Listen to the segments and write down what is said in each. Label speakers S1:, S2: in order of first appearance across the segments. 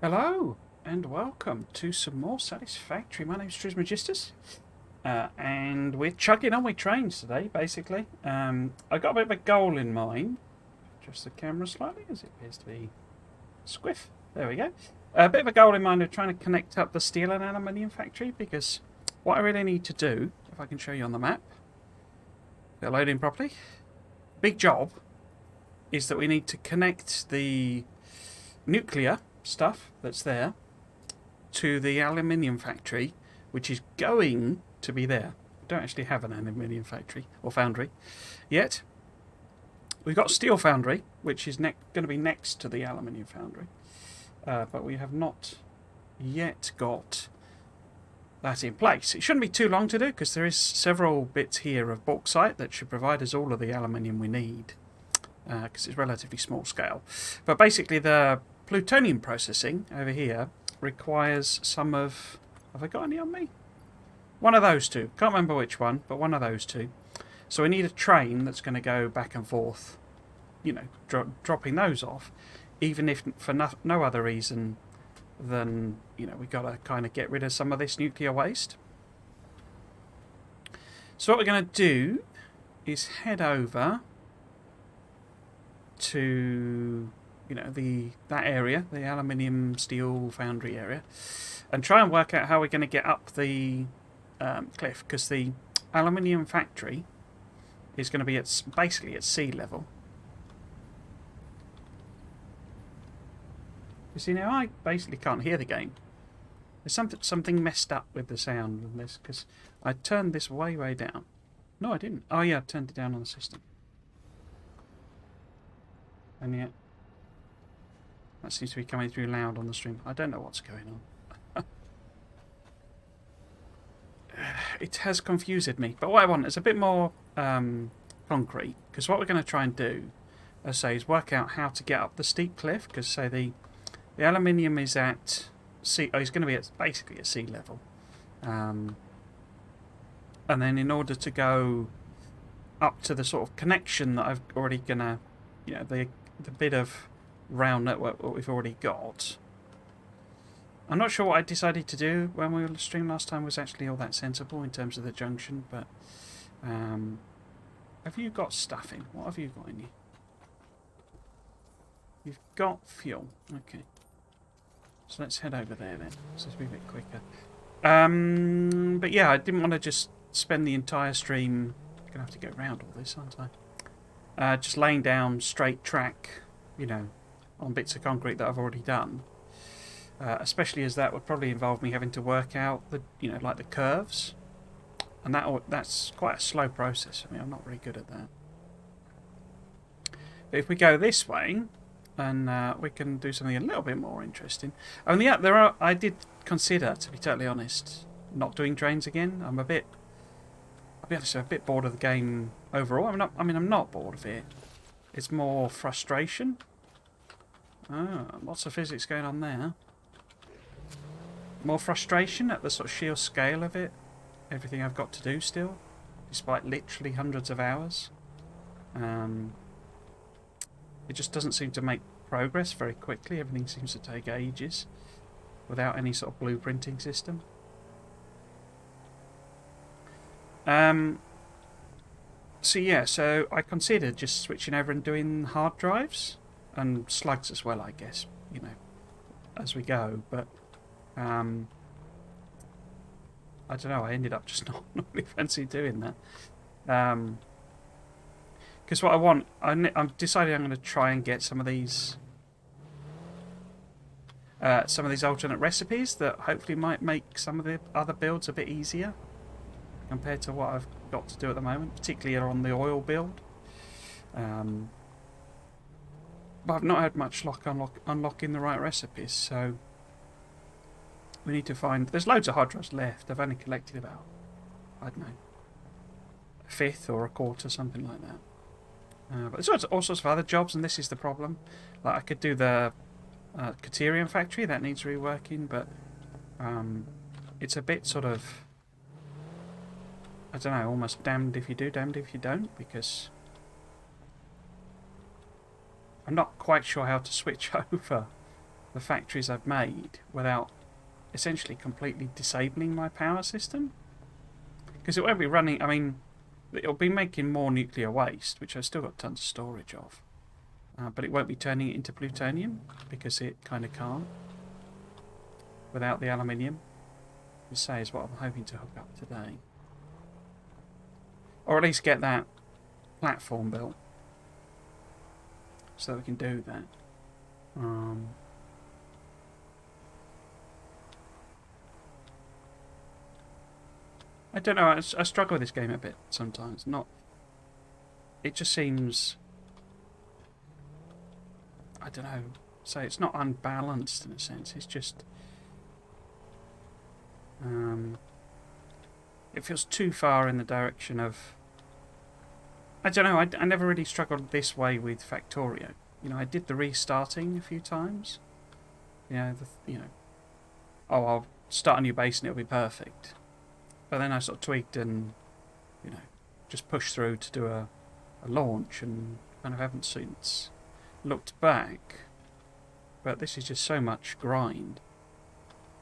S1: Hello and welcome to some more Satisfactory. My name's Trismegistus, and we're chugging on with trains today, basically. I got a bit of a goal in mind. Adjust the camera slightly as it appears to be squiff. There we go. A bit of a goal in mind of trying to connect up the steel and aluminium factory, because what I really need to do, if I can show you on the map, they're loading properly. Big job is that we need to connect the nuclear stuff that's there to the aluminium factory, which is going to be there. We don't actually have an aluminium factory or foundry yet. We've got steel foundry, which is going to be next to the aluminium foundry, but we have not yet got that in place. It shouldn't be too long to do, because there is several bits here of bauxite that should provide us all of the aluminium we need, because it's relatively small scale. But basically the plutonium processing over here requires some of... Have I got any on me? One of those two. Can't remember which one, but one of those two. So we need a train that's going to go back and forth, you know, dropping those off, even if for no other reason than, you know, we've got to kind of get rid of some of this nuclear waste. So what we're going to do is head over to, you know, that area, the aluminium steel foundry area, and try and work out how we're going to get up the cliff, because the aluminium factory is going to be basically at sea level. You see, now I basically can't hear the game. There's something messed up with the sound of this, because I turned this way down. No, I didn't. Oh yeah, I turned it down on the system. And yet that seems to be coming through loud on the stream. I don't know what's going on. It has confused me. But what I want is a bit more concrete. Because what we're going to try and do, as I say, is work out how to get up the steep cliff. Because, say, the aluminium is at sea... Oh, it's going to be basically at sea level. And then in order to go up to the sort of connection that I've already going to... You know, the bit of round network what we've already got. I'm not sure what I decided to do when we were streaming last time was actually all that sensible in terms of the junction, but have you got stuff in? What have you got in you? You've got fuel. Okay. So let's head over there then. So it's be a bit quicker. But yeah, I didn't want to just spend the entire stream... I'm going to have to go around all this, aren't I? Just laying down straight track, you know, on bits of concrete that I've already done. Especially as that would probably involve me having to work out the, you know, like the curves, and that's quite a slow process. I mean, I'm not very good at that. But if we go this way, and we can do something a little bit more interesting. And yeah, I did consider, to be totally honest, not doing trains again. I'll be honest, I'm a bit bored of the game overall. I'm not bored of it. It's more frustration. Ah, lots of physics going on there. More frustration at the sort of sheer scale of it. Everything I've got to do still, despite literally hundreds of hours. It just doesn't seem to make progress very quickly. Everything seems to take ages without any sort of blueprinting system. So yeah, so I considered just switching over and doing hard drives and slugs as well, I guess, you know, as we go. But I don't know, I ended up just not really fancy doing that. Because what I want, I'm deciding I'm going to try and get some of these alternate recipes that hopefully might make some of the other builds a bit easier compared to what I've got to do at the moment, particularly on the oil build. But I've not had much luck unlocking the right recipes, so we need to find... There's loads of hard drives left. I've only collected about, I don't know, a fifth or a quarter, something like that. But there's all sorts of other jobs, and this is the problem. Like, I could do the Caterium factory, that needs reworking, but it's a bit sort of... I don't know, almost damned if you do, damned if you don't, because I'm not quite sure how to switch over the factories I've made without essentially completely disabling my power system. Because it won't be running, I mean, it'll be making more nuclear waste, which I've still got tons of storage of. But it won't be turning it into plutonium, because it kind of can't. Without the aluminium. As I say, is what I'm hoping to hook up today. Or at least get that platform built. So that we can do that. I don't know, I struggle with this game a bit sometimes. It just seems... I don't know. So it's not unbalanced in a sense. It's just... it feels too far in the direction of... I don't know, I never really struggled this way with Factorio. You know, I did the restarting a few times. Oh, I'll start a new base and it'll be perfect. But then I sort of tweaked and, just pushed through to do a launch and kind of haven't since looked back. But this is just so much grind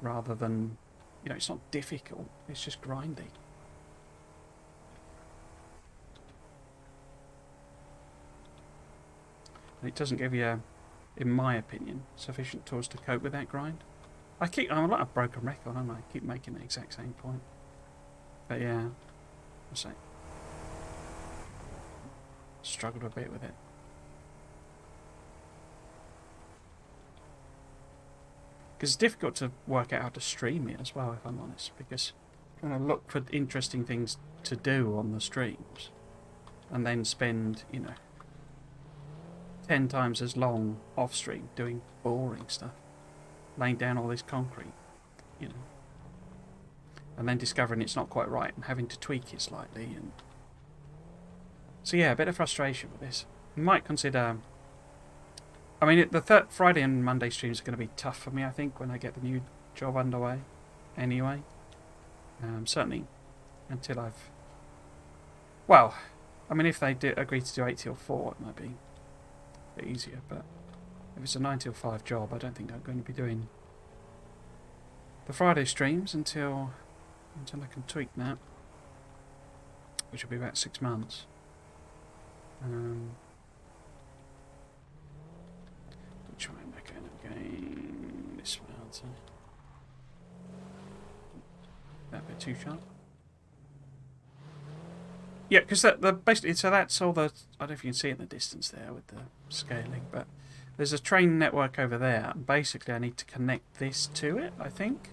S1: rather than, it's not difficult, it's just grindy. And it doesn't give you, in my opinion, sufficient tools to cope with that grind. I'm like a broken record, aren't I? I keep making the exact same point. But yeah, I'll say. Struggled a bit with it. Because it's difficult to work out how to stream it as well, if I'm honest. Because I'm going to look for interesting things to do on the streams. And then spend, 10 times as long off stream doing boring stuff. Laying down all this concrete, and then discovering it's not quite right and having to tweak it slightly. And so yeah, a bit of frustration with this. I might consider... I mean, the Friday and Monday streams are going to be tough for me, I think, when I get the new job underway. Anyway. Certainly until I've... Well, I mean, if they agree to do 8 till 4, it might be a bit easier, but if it's a 9 till 5 job, I don't think I'm going to be doing the Friday streams until I can tweak that, which will be about 6 months. Which way am I going? This way, I'd say. That bit too sharp. Yeah, because basically, so that's all the... I don't know if you can see it in the distance there with the scaling, but there's a train network over there. And basically, I need to connect this to it, I think.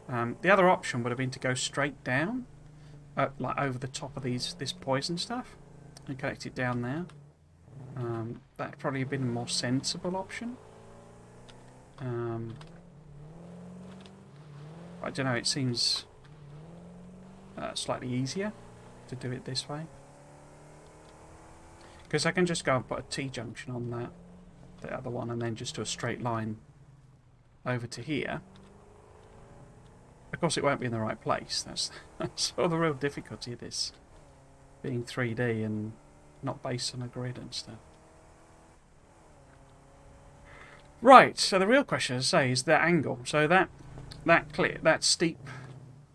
S1: The other option would have been to go straight down, like over the top of this poison stuff, and connect it down there. That'd probably have been a more sensible option. I don't know, it seems slightly easier to do it this way. Because I can just go and put a T-junction on the other one, and then just do a straight line over to here. Of course, it won't be in the right place. That's sort of the real difficulty of this, being 3D and not based on a grid and stuff. Right, so the real question, as I say, is the angle. So that steep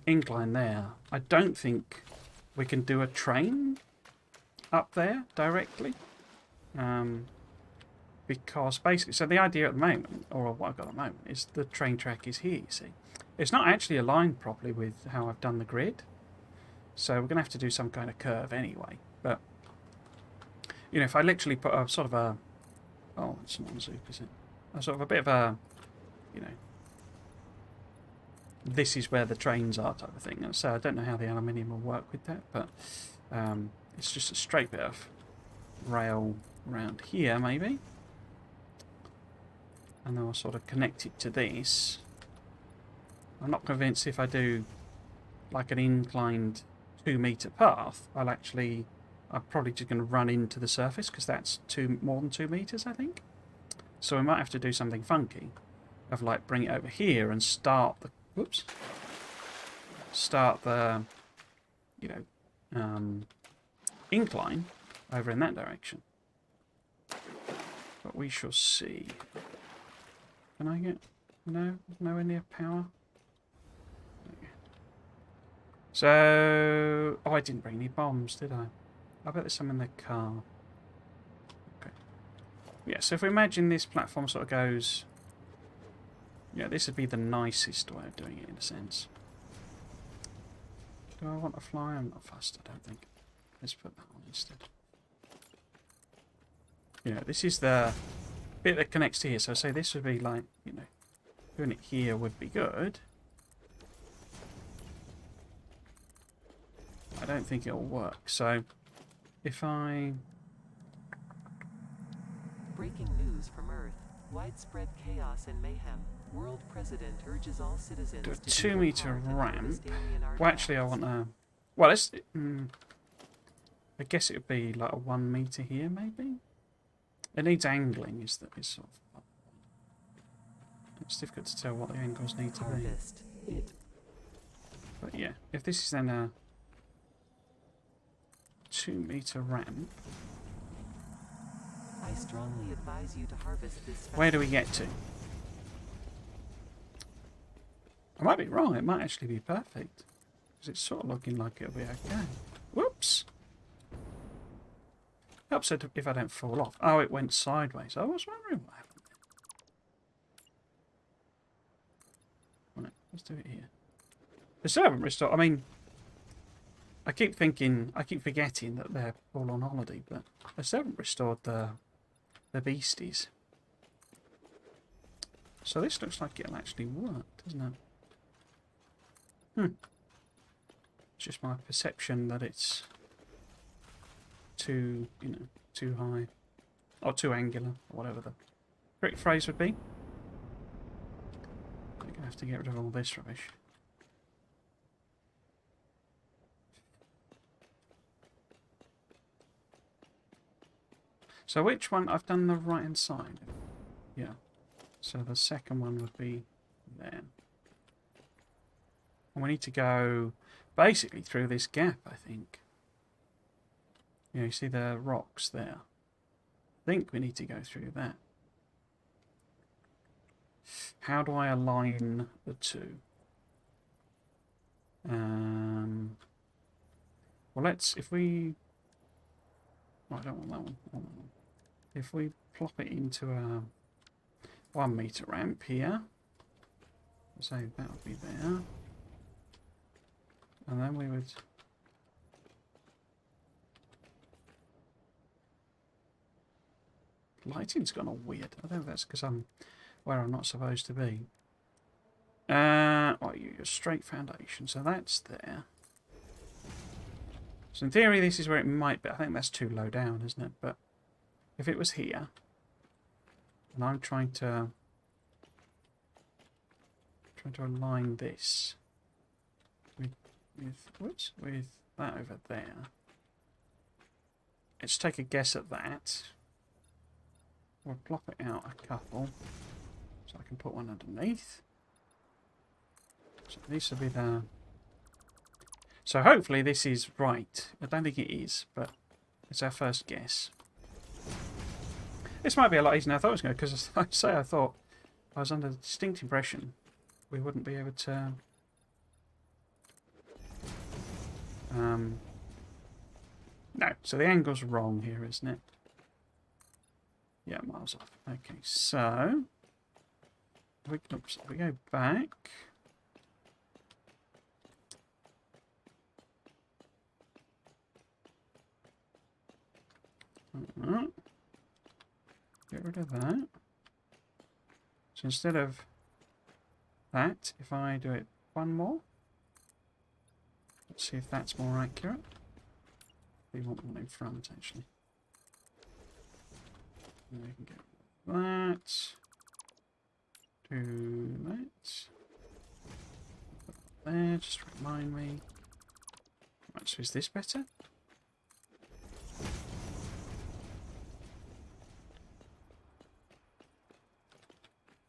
S1: incline there, I don't think we can do a train up there directly. Because basically, so the idea at the moment, or what I've got at the moment, is the train track is here, you see. It's not actually aligned properly with how I've done the grid. So we're going to have to do some kind of curve anyway. But, if I literally put a sort of a... Oh, it's not a zoop, is it? A sort of a bit of a, this is where the trains are type of thing. So I don't know how the aluminium will work with that, but it's just a straight bit of rail around here, maybe. And then I'll sort of connect it to this. I'm not convinced if I do like an inclined 2-meter path, I'm probably just going to run into the surface, because that's more than 2 meters, I think. So we might have to do something funky, of like bring it over here and start the, incline over in that direction. But we shall see. Can I get... No? Nowhere near power? Okay. So... Oh, I didn't bring any bombs, did I? I bet there's some in the car. Okay. Yeah, so if we imagine this platform sort of goes... Yeah, this would be the nicest way of doing it, in a sense. Do I want to fly? I'm not fussed, I don't think. Let's put that on instead. Yeah, this is the bit that connects to here. So I say this would be like, you know, doing it here would be good. I don't think it'll work. So if I...
S2: Breaking news from Earth. Widespread chaos and mayhem. World President urges all citizens
S1: do a
S2: to
S1: 2 meter
S2: take part in
S1: ramp.
S2: Palestinian
S1: Well, actually, I
S2: artifacts.
S1: want to... Well, let's... I guess it would be like a 1 meter here, maybe? It needs angling, is sort of... It's difficult to tell what the angles need to be.
S2: Harvest. It.
S1: But yeah, if this is then a 2 meter ramp...
S2: I strongly advise you to harvest this
S1: Where do we get to? I might be wrong, it might actually be perfect. Because it's sort of looking like it'll be okay. Whoops! Helps it if I don't fall off. Oh, it went sideways. I was wondering what happened there. Right, let's do it here. They still haven't restored. I mean, I keep forgetting that they're all on holiday, but they still haven't restored the beasties. So this looks like it'll actually work, doesn't it? It's just my perception that it's too, you know, too high. Or too angular, or whatever the correct phrase would be. I'm going to have to get rid of all this rubbish. So which one? I've done the right hand side. Yeah. So the second one would be there. And we need to go basically through this gap, I think. You know, you see the rocks there. I think we need to go through that. How do I align the two? Well, if we... Oh, I don't want that one. I want that one. If we plop it into a 1 meter ramp here, say that would be there. And then we would... Lighting's gone all weird. I don't know if that's because I'm where I'm not supposed to be. Well, your straight foundation. So that's there. So in theory, this is where it might be. I think that's too low down, isn't it? But if it was here, and I'm trying to align this with that over there. Let's take a guess at that. We'll plop it out a couple, so I can put one underneath. So this will be the... So hopefully this is right. I don't think it is, but it's our first guess. This might be a lot easier than I thought it was going to, because as I say, I thought I was under the distinct impression we wouldn't be able to... No, so the angle's wrong here, isn't it? Yeah, miles off. Okay, so if we go back. Get rid of that. So instead of that, if I do it one more, let's see if that's more accurate. We want one in front, actually. And we can get that. Do that. Put that there, just remind me. Right, so is this better?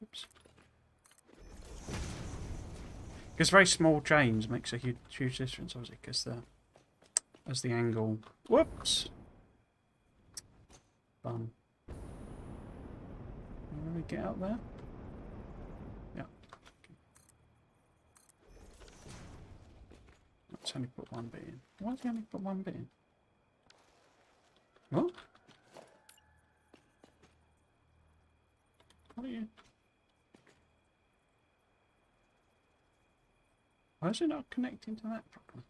S1: Oops. Because very small change makes a huge difference, obviously, because as the angle... Whoops! Bum. Can we get out there? It's only put one bit in. Why does he only put one bit in? What? What are you... Why is it not connecting to that properly?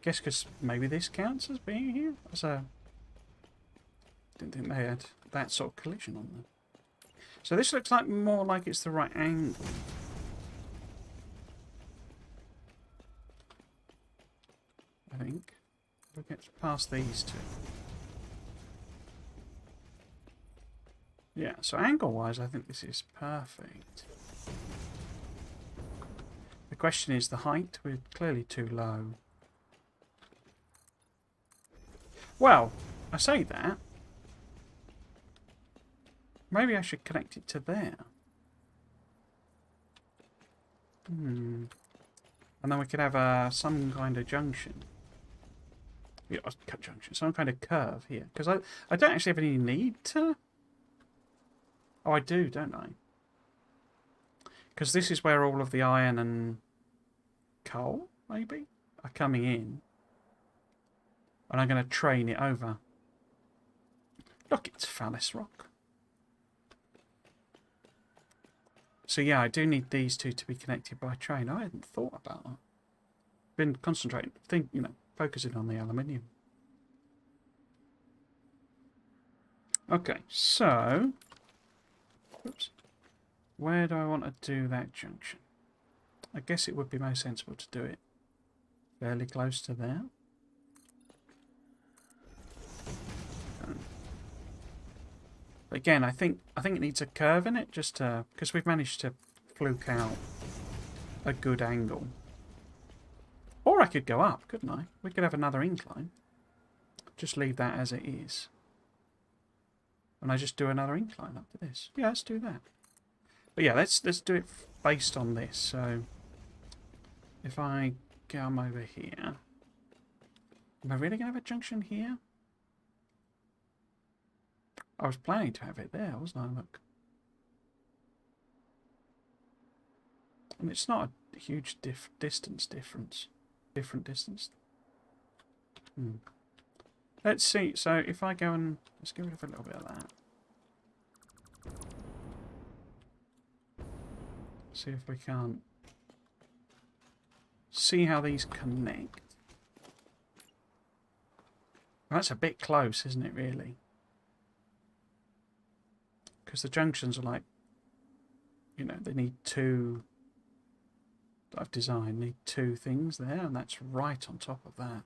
S1: Guess because maybe this counts as being here? As a... Didn't think they had that sort of collision on them. So this looks like more like it's the right angle. I think. We'll get past these two. Yeah, so angle-wise, I think this is perfect. The question is the height. We're clearly too low. Well, I say that. Maybe I should connect it to there. And then we could have some kind of junction. Yeah, cut junction. Some kind of curve here. Because I don't actually have any need to... Oh, I do, don't I? Because this is where all of the iron and coal, maybe, are coming in. And I'm going to train it over. Look, it's phallus rock. So yeah, I do need these two to be connected by train. I hadn't thought about that. Been concentrating, focusing on the aluminium. Okay, so... Oops. Where do I want to do that junction? I guess it would be most sensible to do it fairly close to there. Again, I think it needs a curve in it, just because we've managed to fluke out a good angle. Or I could go up, couldn't I? We could have another incline. Just leave that as it is. And I just do another incline up to this. Yeah, let's do that. But yeah, let's do it based on this. So if I come over here, am I really going to have a junction here? I was planning to have it there, wasn't I? Look. And it's not a huge distance difference. Different distance. Let's see. So if I go and... Let's get rid of a little bit of that. See if we can't... See how these connect. Well, that's a bit close, isn't it, really? Because the junctions are like... they need two... That I've designed. Need two things there, and that's right on top of that.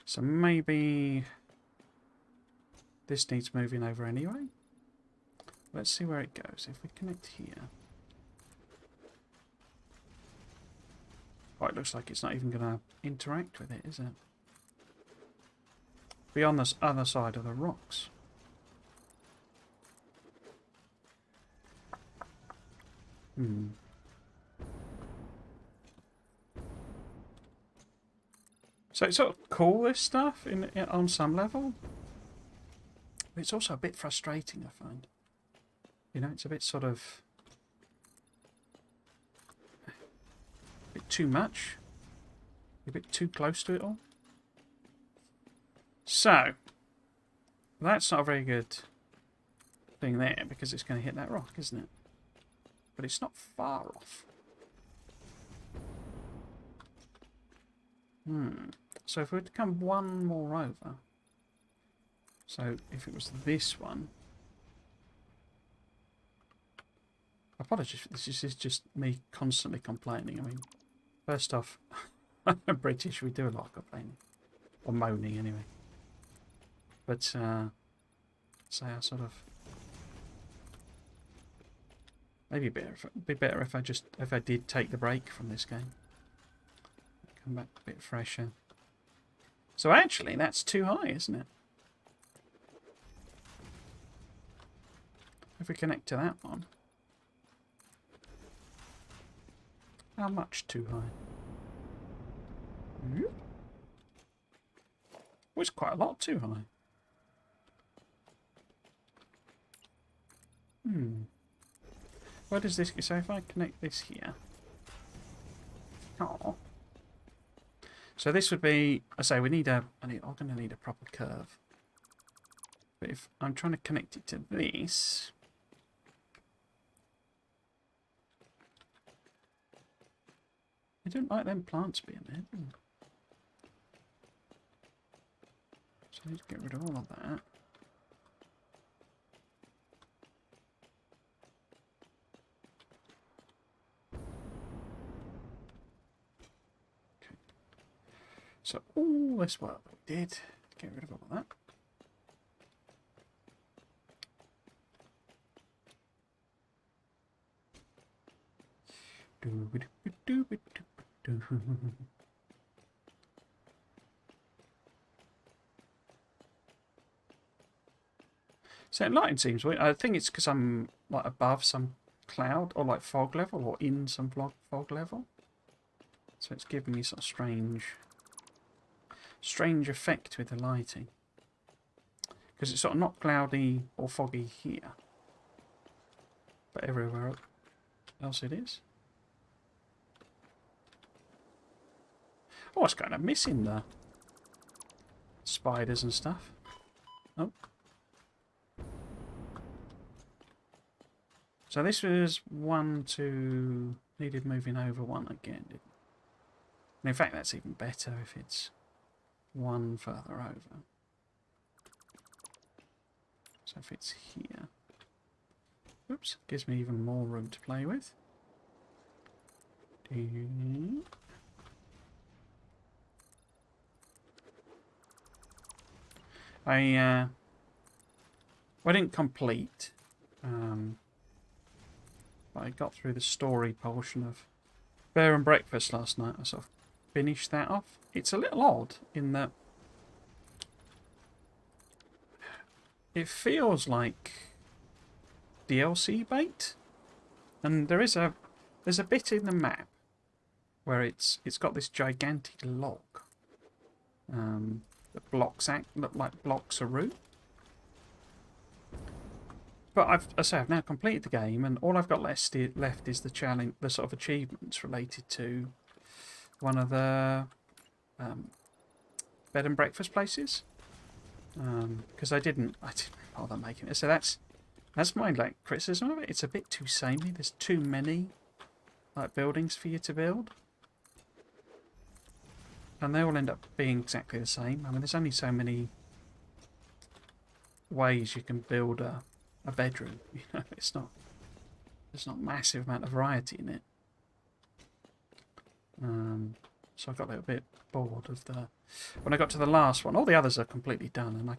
S1: So maybe this needs moving over anyway. Let's see where it goes. If we connect here. Oh, it looks like it's not even going to interact with it, is it? Be on this other side of the rocks. So it's sort of cool, this stuff, on some level. But it's also a bit frustrating, I find. It's a bit sort of... a bit too much. A bit too close to it all. So, that's not a very good thing there, because it's going to hit that rock, isn't it? But it's not far off. So if we were to come one more over, so if it was this one, apologies, this is just me constantly complaining. I mean, first off, I'm British, we do a lot of complaining, or moaning anyway. But say I sort of maybe be better if I did take the break from this game. Come back a bit fresher. So actually, that's too high, isn't it? If we connect to that one. How much too high? Well, it's quite a lot too high. Where does this go? So if I connect this here. Oh. So this would be, I say we need I'm going to need a proper curve. But if I'm trying to connect it to this, I don't like them plants being there, do I? So I need to get rid of all of that. Okay. So all this work that we did, get rid of all of that. So lighting seems weird. I think it's because I'm like above some cloud or like fog level or in some fog level. So it's giving me sort of strange effect with the lighting. Because it's sort of not cloudy or foggy here. But everywhere else it is. Oh, it's kind of missing the spiders and stuff. Oh. So this was 1, 2, needed moving over 1 again, didn't it? And in fact, that's even better if it's 1 further over. So if it's here, oops, gives me even more room to play with. I didn't complete, but I got through the story portion of Bear and Breakfast last night. I sort of finished that off. It's a little odd in that it feels like DLC bait, and there's a bit in the map where it's got this gigantic log that blocks a route. But I've now completed the game, and all I've got left is the challenge, the sort of achievements related to one of the bed and breakfast places. Because I didn't bother making it. So that's my like criticism of it. It's a bit too samey. There's too many like buildings for you to build, and they all end up being exactly the same. I mean, there's only so many ways you can build a bedroom. You know, there's not massive amount of variety in it. So I got a little bit bored of when I got to the last one. All the others are completely done, and I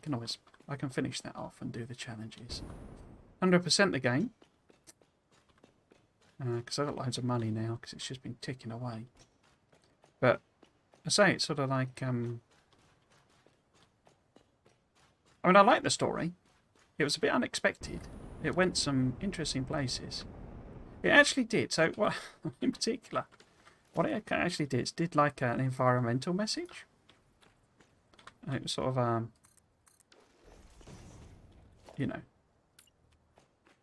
S1: can finish that off and do the challenges. 100% the game, because I've got loads of money now because it's just been ticking away. But I say it's sort of like I mean, I like the story. It was a bit unexpected. It went some interesting places. It actually did. So, what in particular, what it actually did like an environmental message. And it was sort of, you know,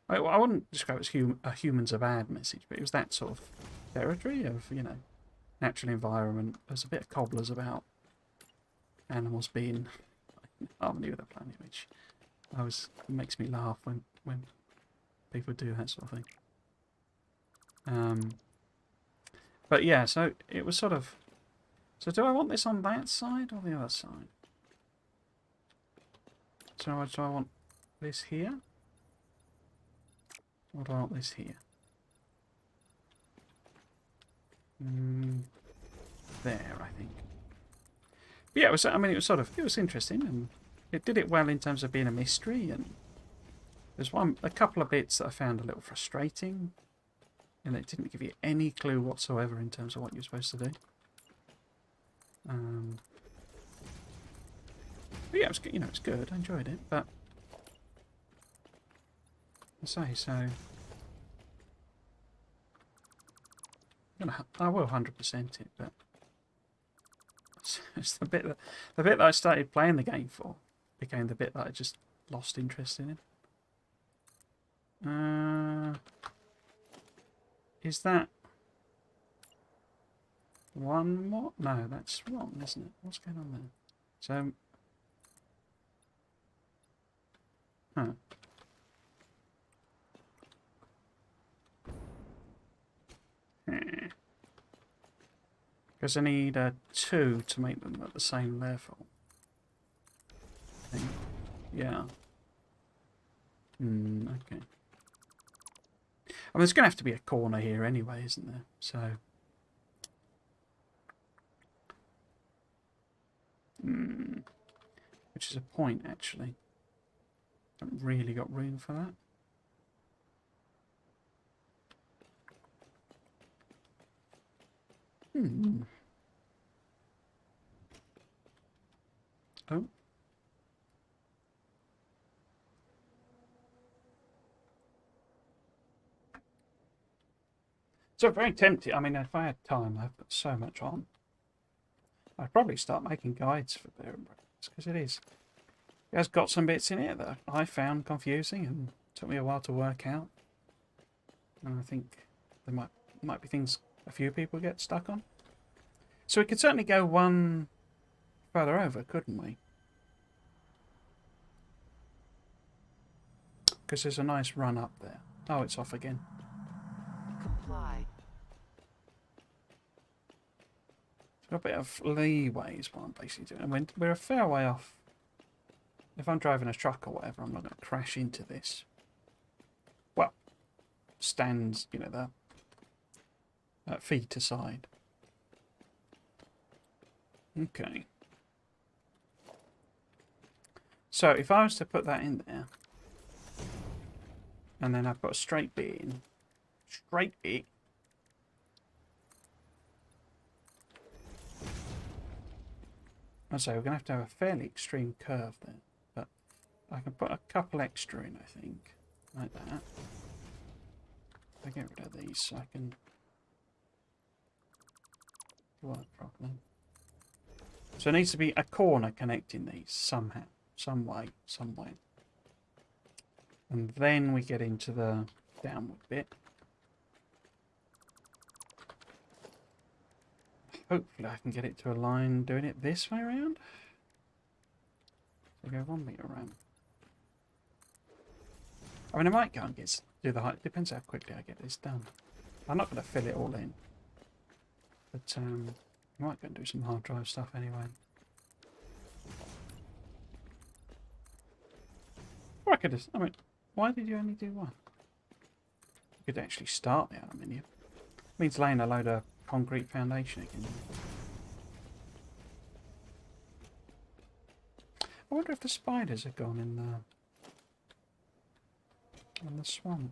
S1: I wouldn't describe it as a humans are bad message, but it was that sort of territory of, you know, natural environment. There's a bit of cobblers about animals being in harmony with the planet, which makes me laugh when people do that sort of thing. But yeah, so it was sort of. So do I want this on that side or the other side? So do I want this here? Or do I want this here? There, I think. But yeah, it was. I mean, it was interesting, and it did it well in terms of being a mystery. And there's a couple of bits that I found a little frustrating, and it didn't give you any clue whatsoever in terms of what you're supposed to do. But yeah, it was good. You know, it's good. I enjoyed it, but I will 100% it, but it's the bit that I started playing the game for became the bit that I just lost interest in it. Is that one more? No, that's wrong, isn't it? What's going on there? So, huh. Because I need 2 to make them at the same level. I think. Yeah. Okay. I mean, there's going to have to be a corner here anyway, isn't there? So, which is a point, actually. Haven't really got room for that. Oh. So very tempted. I mean, if I had time, I've got so much on. I'd probably start making guides for bear and brackets, because it has got some bits in it that I found confusing and took me a while to work out. And I think there might be things a few people get stuck on. So we could certainly go one further over, couldn't we? Because there's a nice run up there. Oh, it's off again.
S2: Comply.
S1: Got a bit of leeway is what I'm basically doing. I mean, we're a fair way off. If I'm driving a truck or whatever, I'm not going to crash into this. Well, stands, you know, the feet aside. Okay. So if I was to put that in there, and then I've got a straight bit in, straight bit. And so we're going to have a fairly extreme curve there, but I can put a couple extra in, I think, like that. If I get rid of these so I can work properly. So it needs to be a corner connecting these somehow, some way. And then we get into the downward bit. Hopefully I can get it to align doing it this way around. So go 1 meter around. I mean, I might go and do the height. Depends how quickly I get this done. I'm not going to fill it all in. But I might go and do some hard drive stuff anyway. Or I could just, I mean, why did you only do one? You could actually start the aluminium. It means laying a load of concrete foundation again. I wonder if the spiders are gone in the swamp.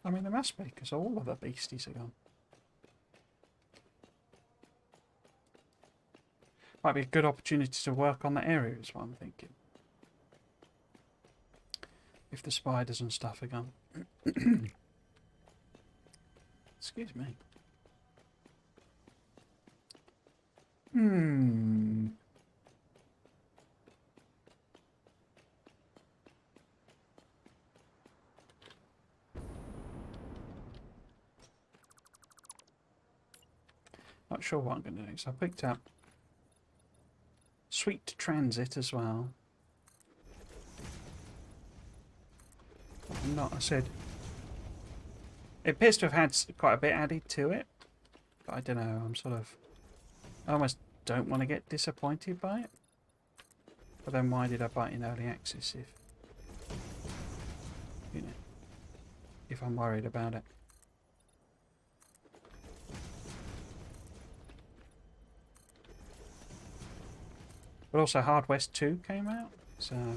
S1: I mean, there must be, because all of the beasties are gone. Might be a good opportunity to work on the area is what I'm thinking. If the spiders and stuff are gone. Excuse me. Not sure what I'm going to do. So I picked up Sweet Transit as well. I said it appears to have had quite a bit added to it, but I don't know. I almost don't want to get disappointed by it. But then why did I buy it in early access if I'm worried about it? But also Hard West 2 came out. It's a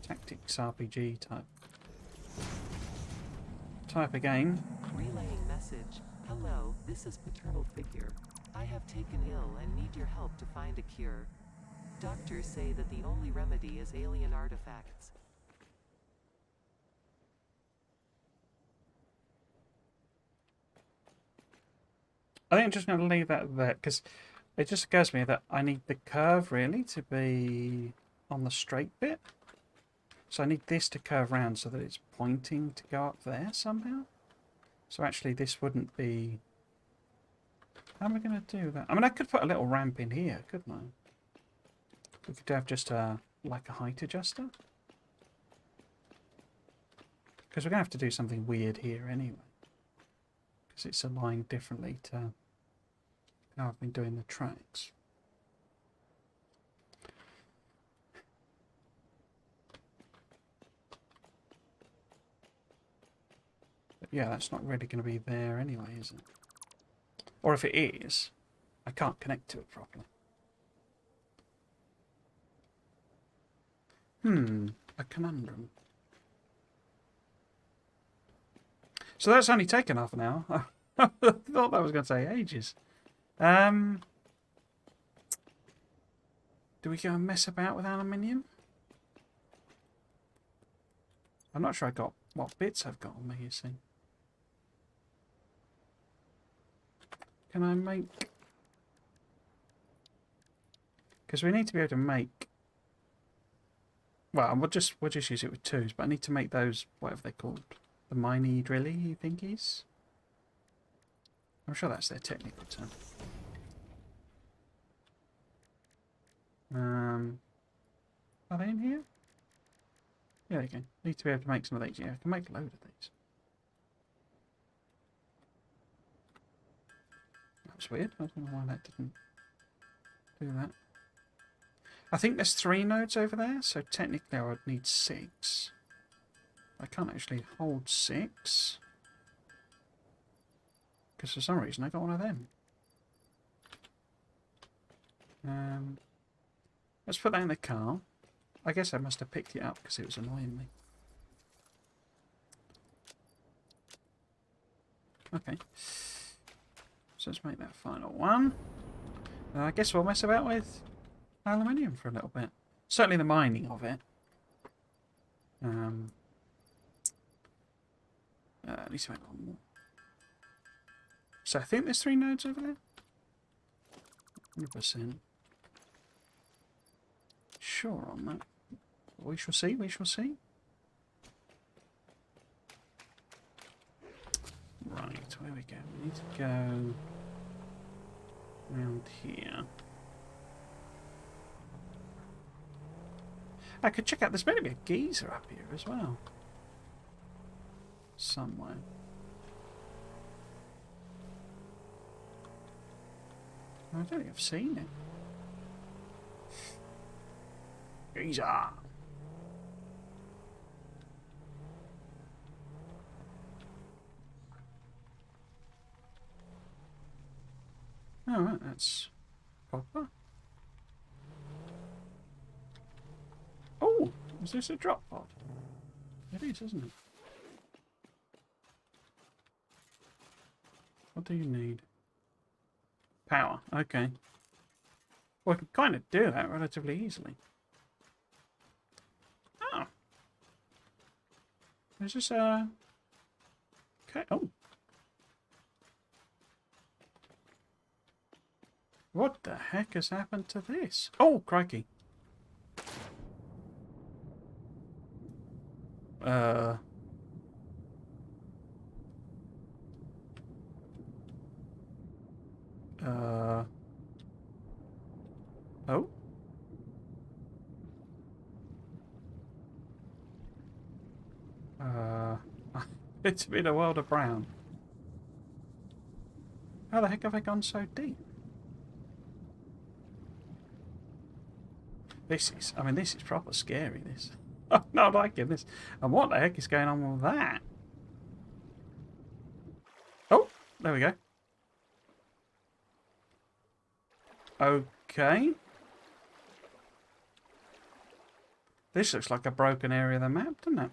S1: tactics RPG type of game.
S2: Relaying message. Hello, this is Paternal Figure. I have taken ill and need your help to find a cure. Doctors say that the only remedy is alien artifacts.
S1: I think I'm just going to leave that there, because it just occurs to me that I need the curve really to be on the straight bit. So I need this to curve around so that it's pointing to go up there somehow. So actually this wouldn't be... How am I going to do that? I mean, I could put a little ramp in here, couldn't I? We could have just like a height adjuster. Because we're going to have to do something weird here anyway. Because it's aligned differently to how I've been doing the tracks. But yeah, that's not really going to be there anyway, is it? Or if it is, I can't connect to it properly. A conundrum. So that's only taken half an hour. I thought that was going to take ages. Do we go and mess about with aluminium? I'm not sure I got what bits I've got on me, you see. Can I make... Because we need to be able to make... Well, we'll just use it with twos, but I need to make those, whatever they're called. The miney drilly thingies? I'm sure that's their technical term. Are they in here? Yeah, they can. Need to be able to make some of these. Yeah, I can make a load of these. That was weird. I don't know why that didn't do that. I think there's 3 nodes over there, so technically I would need 6. I can't actually hold 6. Because for some reason I got one of them. Let's put that in the car. I guess I must have picked it up because it was annoying me. Okay. So let's make that final one. I guess we'll mess about with aluminium for a little bit. Certainly the mining of it. At least make one more. So I think there's 3 nodes over there. 100%. Sure on that. We shall see, we shall see. Right, where we go? We need to go around here. I could check out, there's meant to be a geyser up here as well. Somewhere. I don't think I've seen it. Geyser! Alright, that's copper. Oh! Is this a drop pod? It is, isn't it? What do you need? Power, okay. Well, I can kind of do that relatively easily. Oh. Is this a... Okay, oh. What the heck has happened to this? Oh, crikey. Oh? It's been a world of brown. How the heck have I gone so deep? This is, I mean, this is proper scary, this. I'm not liking this. And what the heck is going on with that? Oh, there we go. Okay. This looks like a broken area of the map, doesn't it?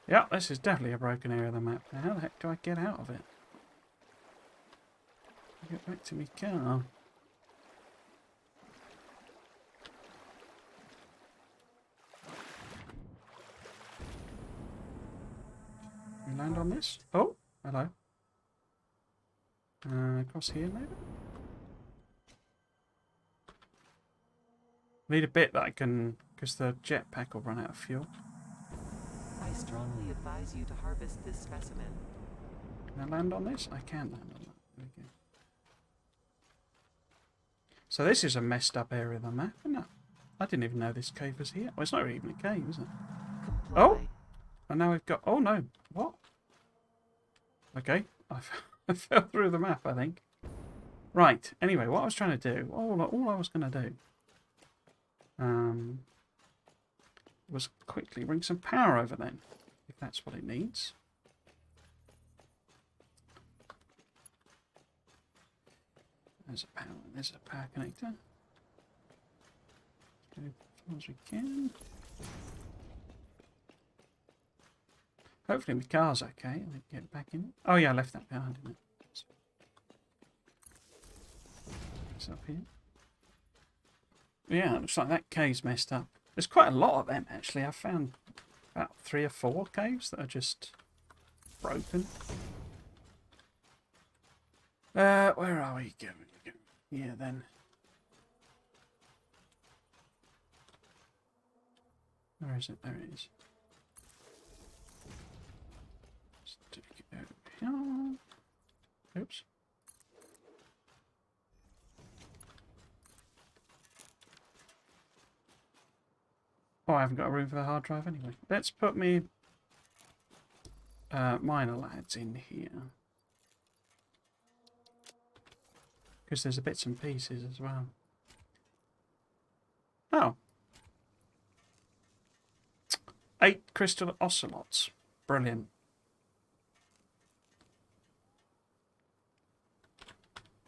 S1: Yeah, this is definitely a broken area of the map. Now, how the heck do I get out of it? Get back to my car. We land on this. Oh, hello. Across here, maybe? Need a bit that I can, because the jetpack will run out of fuel.
S2: I strongly advise you to harvest this specimen.
S1: Can I land on this? I can land on that. There we go. So this is a messed up area of the map, isn't it? I didn't even know this cave was here. Well, it's not even a cave, is it?
S2: Comply.
S1: Oh! And now we've got... Oh, no. What? Okay. I fell through the map, I think. Right. Anyway, what I was trying to do... All I was going to do... was quickly bring some power over then. If that's what it needs. There's a power connector. Go as far as we can. Hopefully my car's okay. I can get back in it. Oh yeah, I left that behind, didn't it? It's up here. Yeah, it looks like that cave's messed up. There's quite a lot of them actually. I found about 3 or 4 caves that are just broken. Where are we going? Yeah, then. Where is it? There it is. Let's take it over here. Oops. Oh, I haven't got a room for the hard drive anyway. Let's put me minor lads in here. Because there's a bits and pieces as well. Oh. 8 crystal ocelots. Brilliant.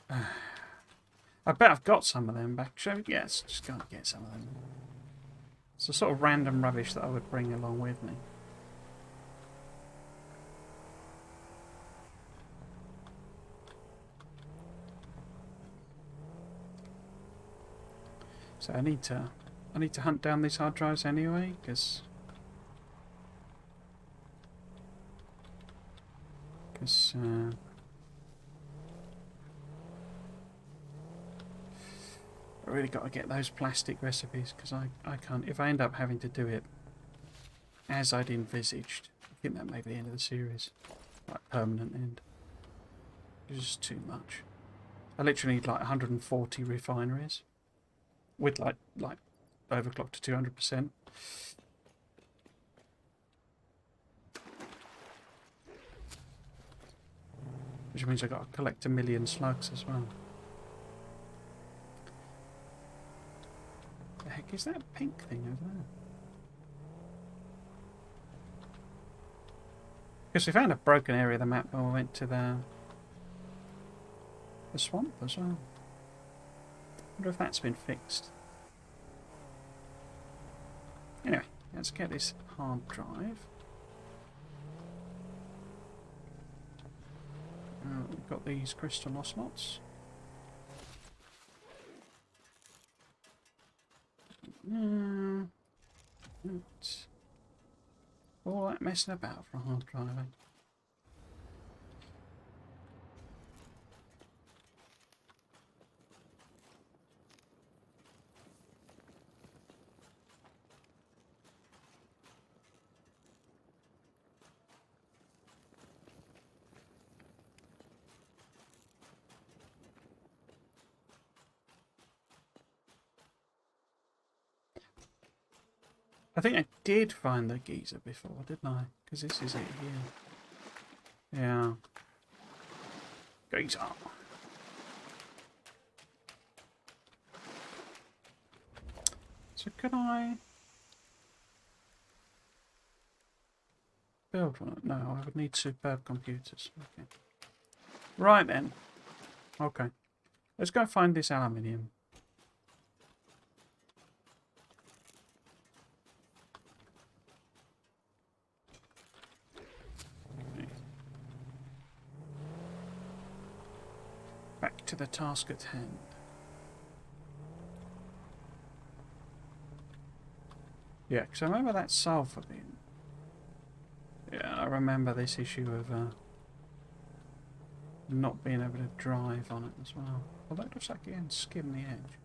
S1: I bet I've got some of them back. Yes, just go and get some of them. It's the sort of random rubbish that I would bring along with me. So I need to hunt down these hard drives anyway, because I really got to get those plastic recipes, because I can't. If I end up having to do it as I'd envisaged, I think that may be the end of the series, like permanent end. It's just too much. I literally need like 140 refineries. With like overclocked to 200%. Which means I've got to collect 1 million slugs as well. The heck is that pink thing over there? Because we found a broken area of the map when we went to the swamp as well. I wonder if that's been fixed. Anyway, let's get this hard drive. We've got these crystal ocelots. All that messing about for a hard drive, eh? I think I did find the geyser before, didn't I? Because this is it here. Yeah. Geyser. So can I build one? No, I would need superb computers. Okay. Right then. Okay. Let's go find this aluminium. Back to the task at hand. Yeah, because I remember that sulfur bin. Yeah, I remember this issue of not being able to drive on it as well. Although it looks like you can skim the edge.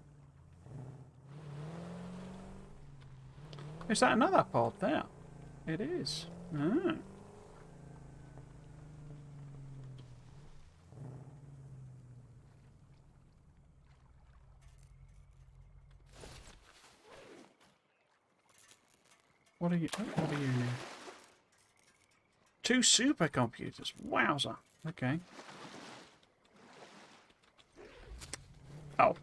S1: Is that another pod there? It is. Ah. What are you? What are you now? 2 supercomputers. Wowza. Okay. Oh.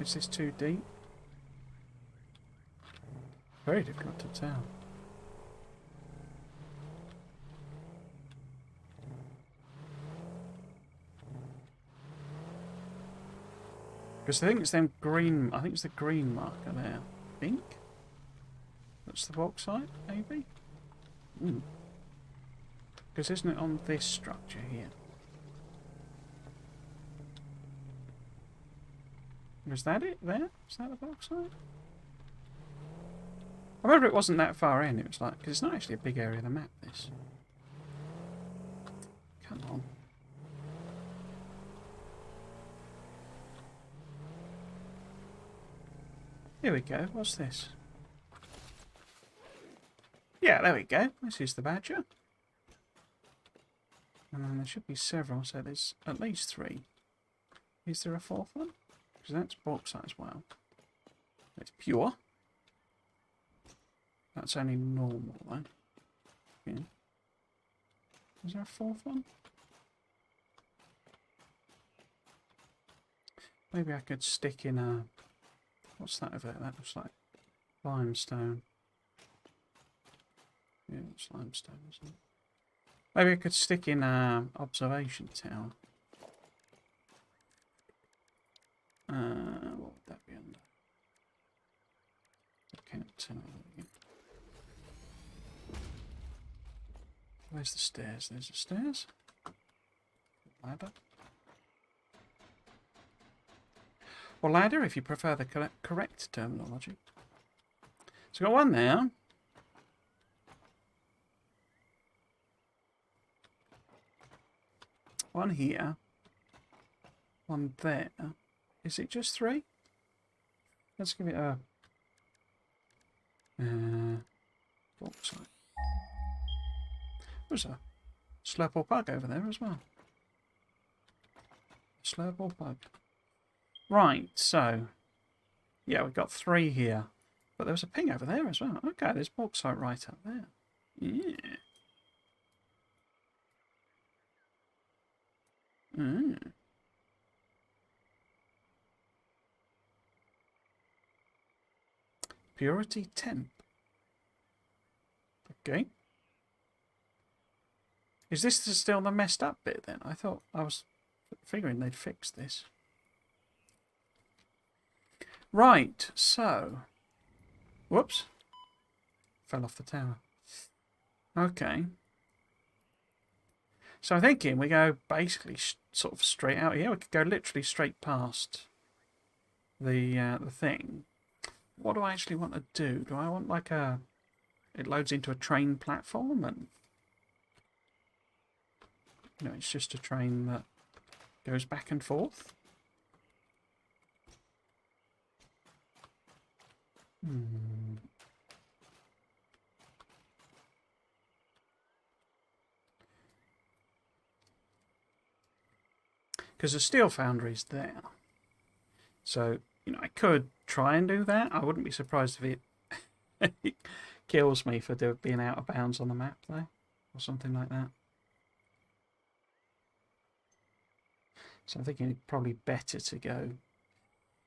S1: Is this too deep? Very difficult to tell. Because I think it's them green. I think it's the green marker there. I think that's the bauxite, maybe. Because isn't it on this structure here? Was that it there? Is that the bauxite? I remember it wasn't that far in. It was like, because it's not actually a big area of the map, this. Come on. Here we go. What's this? Yeah, there we go. This is the badger. And then there should be several, so there's at least 3. Is there a 4th one? Because that's bauxite as well. It's pure. That's only normal though. Yeah. Is there a 4th one? Maybe I could stick in a... What's that over there? That looks like limestone. Yeah, it's limestone, isn't it? Maybe I could stick in a observation tower. What would that be under? Lookout tower. Where's the stairs? There's the stairs. Ladder. Or ladder, if you prefer the correct terminology. So got one there. One here. One there. Is it just 3? Let's give it a... bauxite. There's a slurple bug over there as well. Slurple bug. Right, so... Yeah, we've got 3 here. But there was a ping over there as well. Okay, there's bauxite right up there. Yeah. Purity temp. Okay. Is this still the messed up bit then? I thought I was figuring they'd fix this. Right, so... Whoops. Fell off the tower. Okay. So I'm thinking we go basically sort of straight out here. We could go literally straight past the thing. What do I actually want to do? Do I want like a... It loads into a train platform and... You know, it's just a train that goes back and forth. Because the steel foundry's there. So, you know, I could try and do that. I wouldn't be surprised if it kills me for being out of bounds on the map, though. Or something like that. So I'm thinking it's probably better to go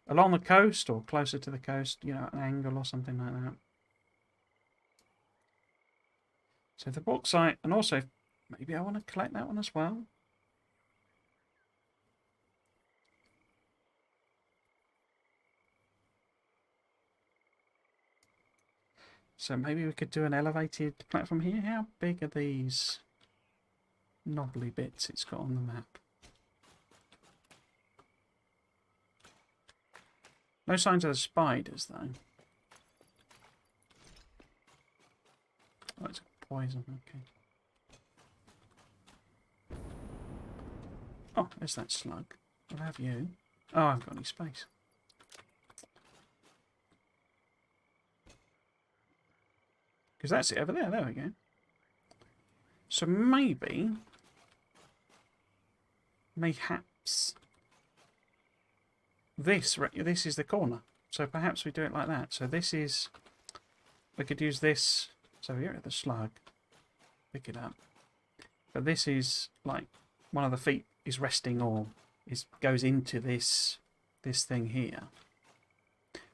S1: along the coast or closer to the coast, you know, at an angle or something like that. So the bauxite, and also maybe I want to collect that one as well. So maybe we could do an elevated platform here. How big are these knobbly bits it's got on the map? No signs of the spiders, though. Oh, it's a poison, okay. Oh, there's that slug. I'll have you. Oh, I haven't got any space. Because that's it over there. There we go. So maybe... Mayhaps... This is the corner. So perhaps we do it like that. So this is... We could use this... So here at the slug. Pick it up. But this is like... One of the feet is resting or goes into this thing here.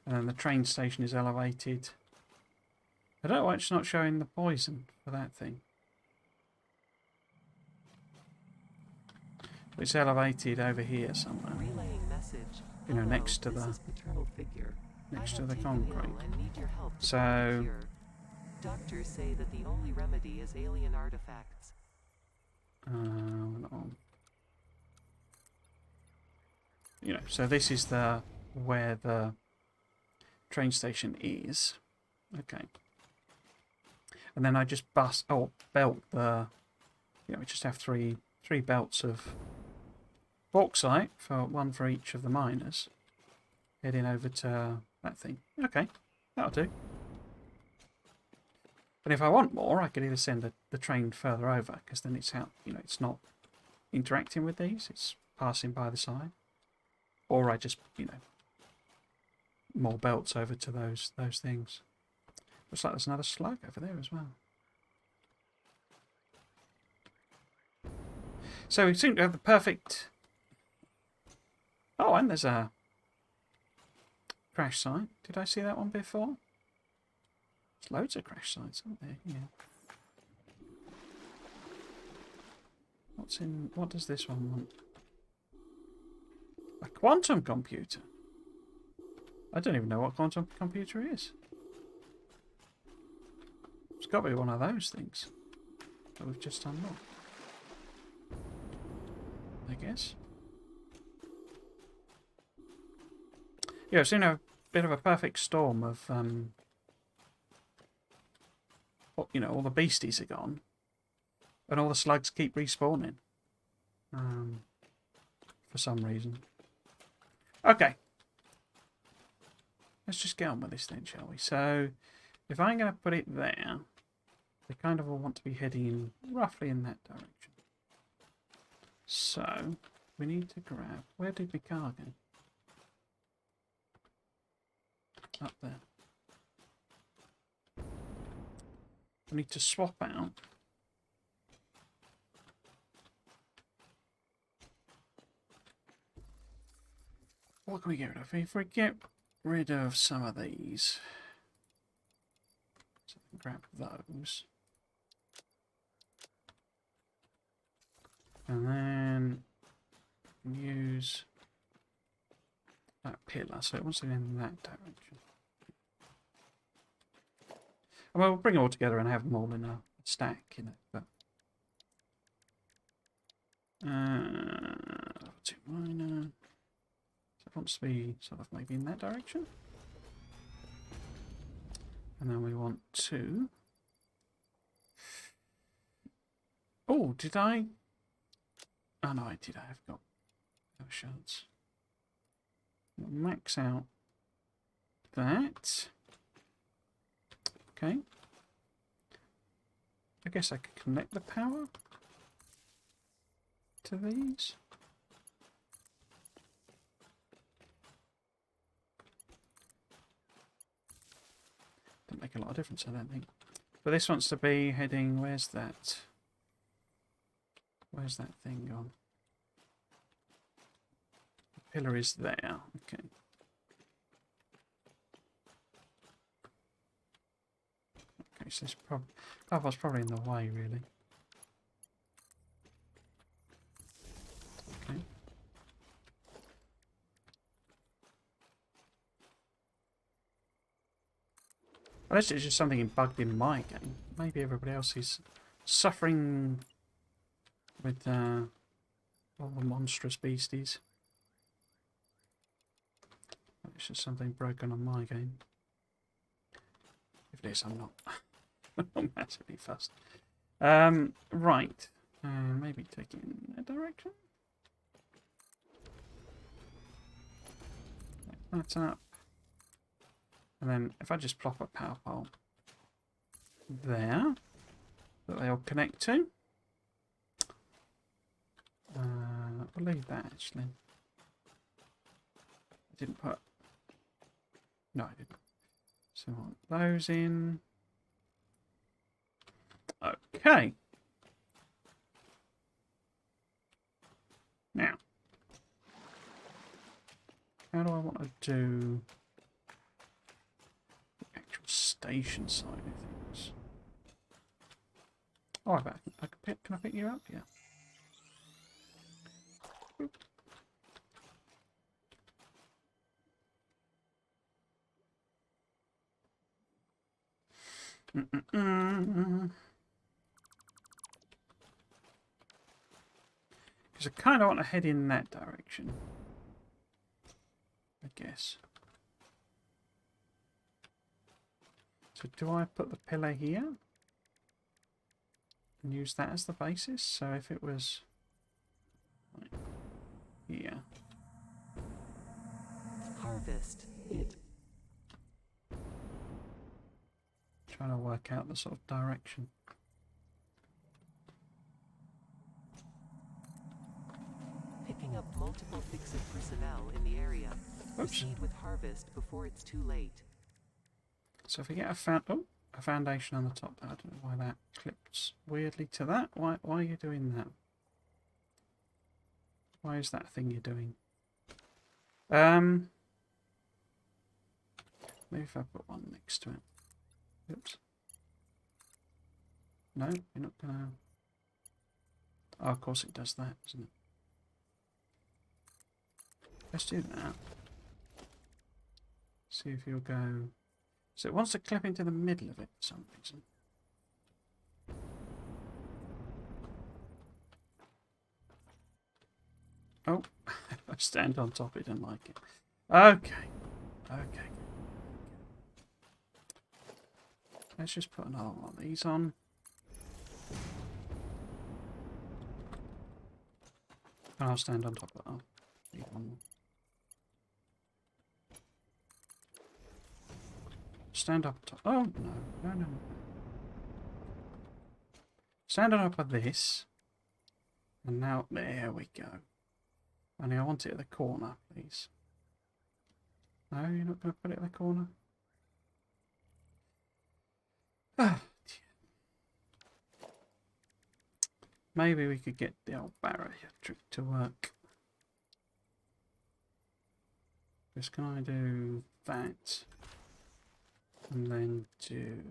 S1: And then the train station is elevated. I don't know why it's not showing the poison for that thing. It's elevated over here somewhere.
S2: Relaying message.
S1: You know,
S2: Hello,
S1: next to
S2: this
S1: the
S2: is paternal figure.
S1: next
S2: I
S1: to
S2: have
S1: the
S2: taken
S1: concrete.
S2: ill and need your help to
S1: So
S2: find a cure. Doctors say that the only remedy is alien artifacts.
S1: no. You know, so this is where the train station is. Okay. And then I just belt the, you know, we just have three belts of bauxite, one for each of the miners, heading over to that thing. Okay, that'll do. But if I want more, I could either send the train further over, because then it's out, you know, it's not interacting with these, it's passing by the side. Or I just, you know, more belts over to those things. Looks like there's another slug over there as well. So we seem to have the perfect... Oh, and there's a crash site. Did I see that one before? There's loads of crash sites, aren't there? Yeah. What does this one want? A quantum computer. I don't even know what quantum computer is. It's got to be one of those things that we've just unlocked, I guess. Yeah, I've seen a bit of a perfect storm of, you know, all the beasties are gone, and all the slugs keep respawning, for some reason. Okay, let's just get on with this then, shall we? So, if I'm going to put it there, they kind of all want to be heading roughly in that direction. So, we need to grab... Where did my car go? Up there. We need to swap out... What can we get rid of? If we get rid of some of these... So grab those. And then use that pillar, so it wants to go in that direction. And we'll bring it all together and have them all in a stack, you know. But two minor. So it wants to be sort of maybe in that direction. And then we want to... Oh, did I... Oh no, I did. I have got no shots. Max out that. Okay. I guess I could connect the power to these. Didn't make a lot of difference, I don't think. But this wants to be heading... Where's that? Where's that thing gone? The pillar is there. Okay. Okay, so it's probably in the way, really. Okay. Unless it's just something bugged in my game. Maybe everybody else is suffering with all the monstrous beasties. It's just something broken on my game. If it is, I'm not, I'm not massively fussed. Right. Maybe take it in that direction. That's up. And then if I just plop a power pole there, that they all connect to. I'll leave that actually. I didn't put... No, I didn't. So I want those in. Okay. Now, how do I want to do the actual station side of things? Oh, I bet can I pick you up? Yeah. Boop. Because I kind of want to head in that direction, I guess. So do I put the pillar here and use that as the basis? So if it was like here.
S2: Harvest it.
S1: Trying to work out the sort of direction.
S2: Picking up multiple FICSIT personnel in the area.
S1: Oops.
S2: Proceed with harvest before it's too late.
S1: So if we get a foundation on the top, I don't know why that clips weirdly to that. Why are you doing that? Why is that thing you're doing? Maybe if I put one next to it. Oops. No, you're not gonna... Oh, of course it does that, doesn't it? Let's do that. See if you'll go... So it wants to clip into the middle of it for some reason. Oh, I stand on top, it didn't like it. Okay. Okay. Let's just put another one of these on. And I'll stand on top of that. I'll leave one more. Stand up top. Oh, no. Stand on top of this. And now, there we go. Only I want it at the corner, please. No, you're not going to put it at the corner? Ah, maybe we could get the old barrier trick to work. Just can I do that? And then do...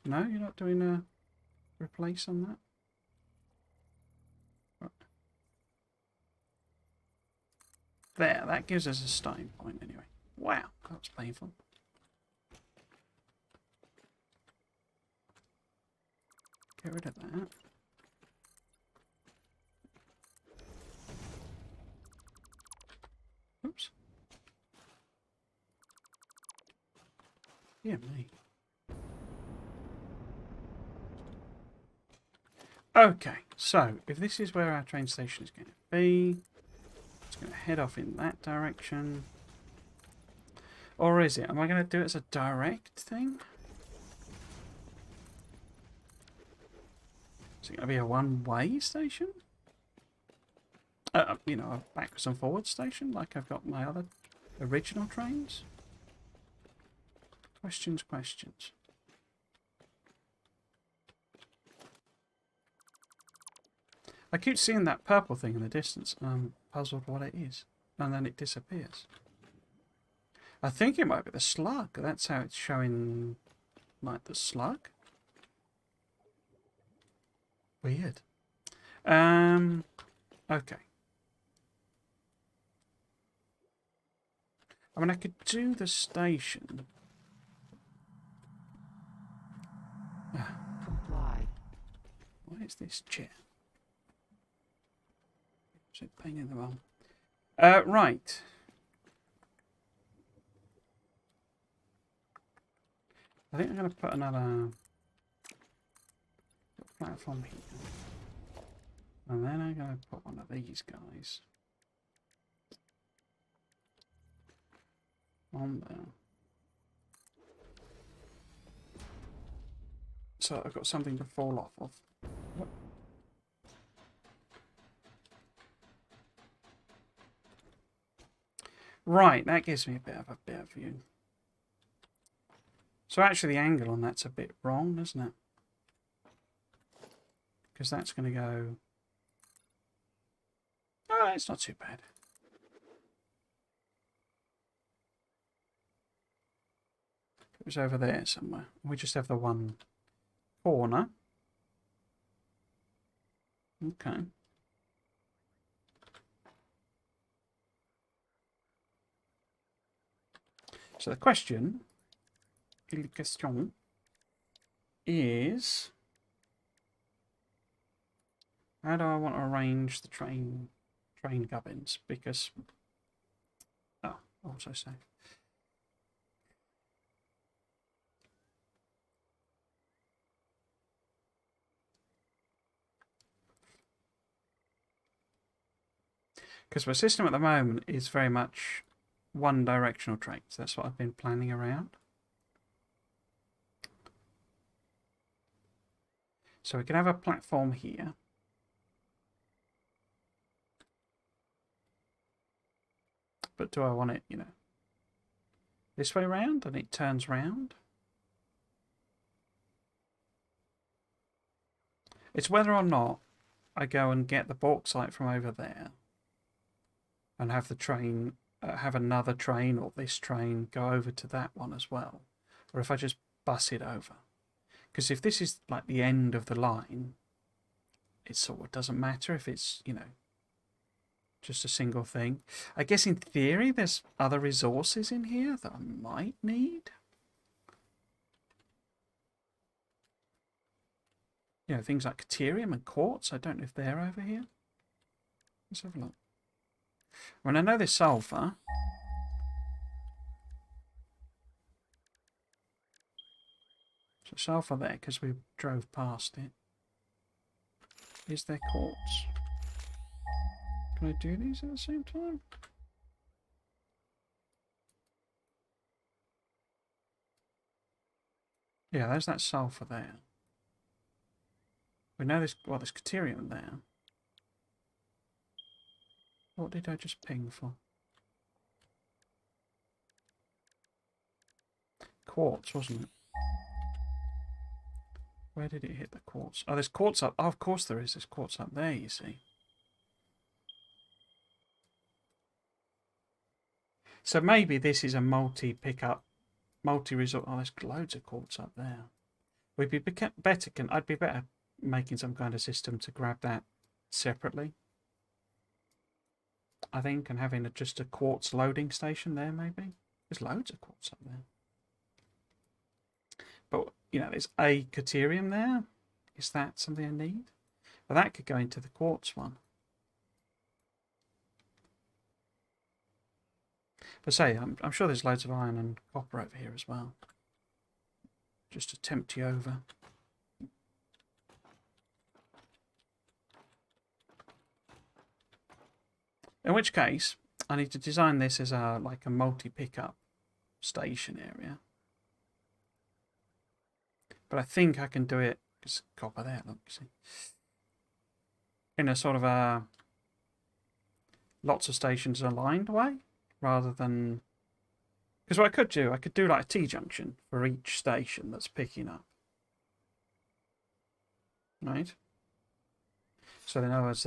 S1: No, you're not doing a replace on that? Right. There, that gives us a starting point anyway. Wow, that was painful. Get rid of that. Oops. Yeah, me. Okay, so if this is where our train station is going to be, it's going to head off in that direction. Or is it? Am I going to do it as a direct thing? Is it going to be a one-way station? You know, a backwards and forwards station, like I've got my other original trains? Questions. I keep seeing that purple thing in the distance, and I'm puzzled what it is. And then it disappears. I think it might be the slug. That's how it's showing, like, the slug. Weird. Okay. I mean, I could do the station.
S2: Comply.
S1: What is this chair? Is it pain in the bum? Right. I think I'm going to put another platform here. And then I'm going to put one of these guys on there. So I've got something to fall off of. What? Right, that gives me a bit of view. So actually the angle on that's a bit wrong, isn't it? Because that's going to go... Oh, it's not too bad. It was over there somewhere. We just have the one corner. Okay. So the question is, how do I want to arrange the train gubbins? Because, oh, also say. Because my system at the moment is very much one directional trains. That's what I've been planning around. So we can have a platform here. But do I want it, this way round and it turns round? It's whether or not I go and get the bauxite from over there and have the train, have another train or this train go over to that one as well. Or if I just bus it over. Because if this is like the end of the line, it sort of doesn't matter if it's, just a single thing. I guess in theory there's other resources in here that I might need. Things like deuterium and quartz. I don't know if they're over here. Let's have a look. When I know there's sulfur. So sulfur there because we drove past it. Is there quartz? Can I do these at the same time? Yeah, there's that sulfur there. We know there's deuterium there. What did I just ping for? Quartz, wasn't it? Where did it hit the quartz? Oh, there's quartz up. Oh, of course there is. There's quartz up there, you see. So maybe this is a multi-pickup, multi-resort. Oh, there's loads of quartz up there. We'd be better. I'd be better making some kind of system to grab that separately. I think, and having just a quartz loading station there, maybe. There's loads of quartz up there. But, there's a deuterium there. Is that something I need? Well, that could go into the quartz one. But say, I'm sure there's loads of iron and copper over here as well. Just to tempt you over. In which case, I need to design this as a multi-pickup station area. But I think I can do it, because copper there, look, you see. In a sort of a lots of stations aligned way, rather than... Because what I could do like a T-junction for each station that's picking up. Right? So in other words,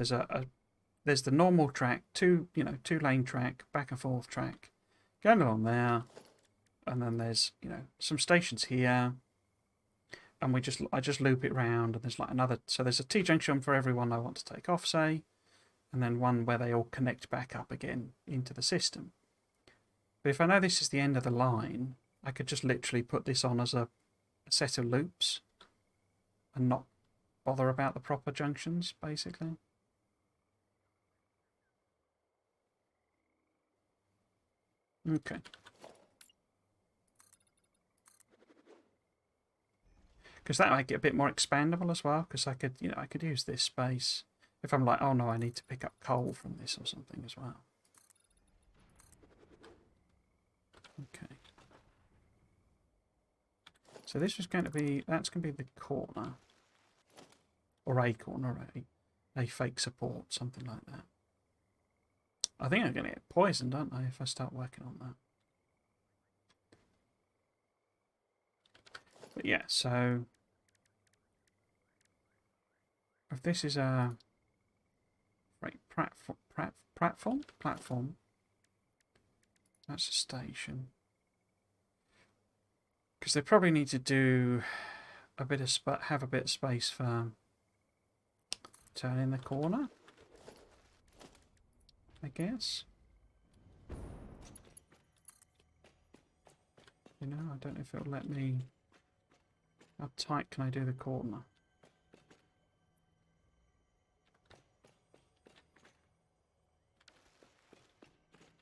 S1: there's the normal track, two-lane track, back and forth track, going along there, and then there's, some stations here, and I just loop it round, and there's like another, so there's a T-junction for everyone I want to take off, say, and then one where they all connect back up again into the system. But if I know this is the end of the line, I could just literally put this on as a set of loops and not bother about the proper junctions, basically. Okay. Because that might get a bit more expandable as well, because I could use this space if I'm like, oh no, I need to pick up coal from this or something as well. Okay. So this was going to be, that's going to be the corner. Or a corner, a fake support, something like that. I think I'm going to get poisoned, aren't I, if I start working on that. But yeah, so if this is a platform, that's a station. Because they probably need to do a bit of have a bit of space for turning the corner, I guess. You know, I don't know if it'll let me. How tight can I do the corner?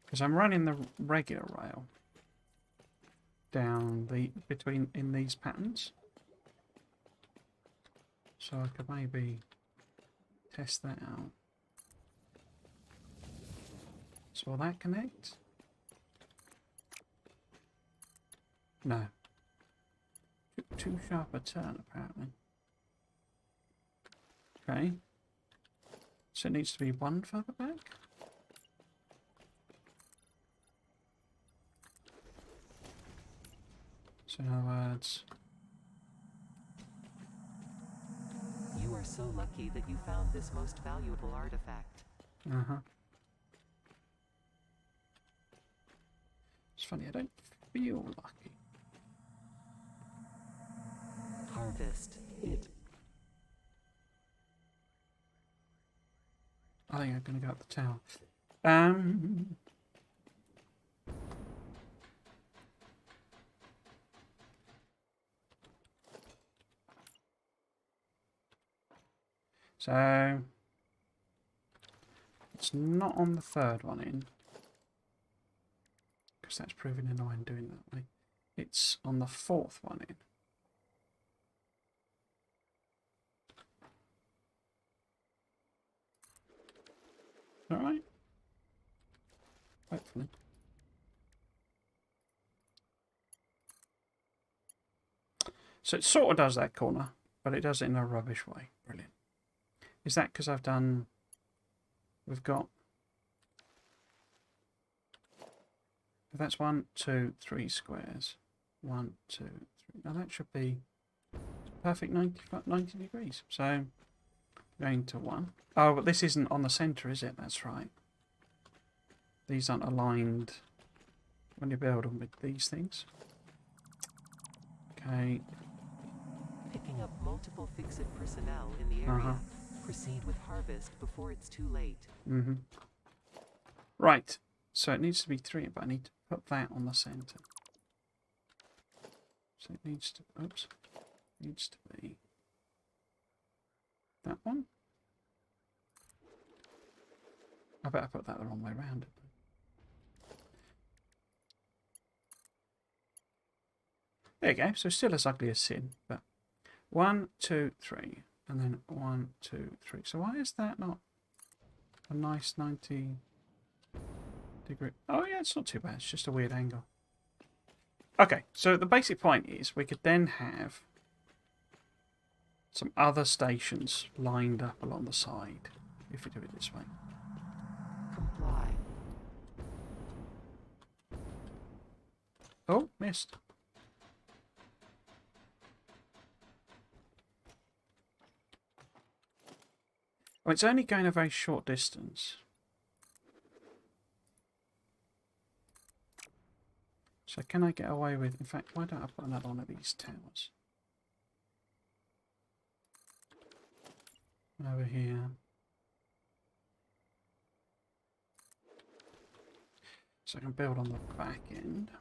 S1: Because I'm running the regular rail down in these patterns, so I could maybe test that out. So will that connect? No. Too sharp a turn, apparently. Okay. So it needs to be one further back? So in other words...
S2: You are so lucky that you found this most valuable artifact.
S1: Uh-huh. It's funny, I don't feel lucky.
S2: Harvest it.
S1: I think I'm going to go up the tower. So it's not on the third one in, because that's proving annoying doing that way. It's on the fourth one in. Alright. Hopefully. So it sort of does that corner, but it does it in a rubbish way. Brilliant. Is that because I've done... We've got... If that's 1, 2, 3 squares. 1, 2, 3. Now that should be perfect 90 degrees. So going to 1. Oh, but this isn't on the centre, is it? That's right. These aren't aligned when you build them with these things. Okay.
S2: Picking up multiple FICSIT personnel in the area. Proceed with harvest before it's too late.
S1: Right. So it needs to be 3, but I need to put that on the centre. So it needs to... Oops. Needs to be... That one? I better put that the wrong way around. There you go. So still as ugly as sin, but 1, 2, 3, and then 1, 2, 3. So why is that not a nice 90 degree? Oh yeah, it's not too bad. It's just a weird angle. Okay, so the basic point is we could then have some other stations lined up along the side if we do it this way.
S2: Comply.
S1: Oh, missed. Oh, it's only going a very short distance. So can I get away with... In fact, why don't I put another one of these towers? Over here. So I can build on the back end.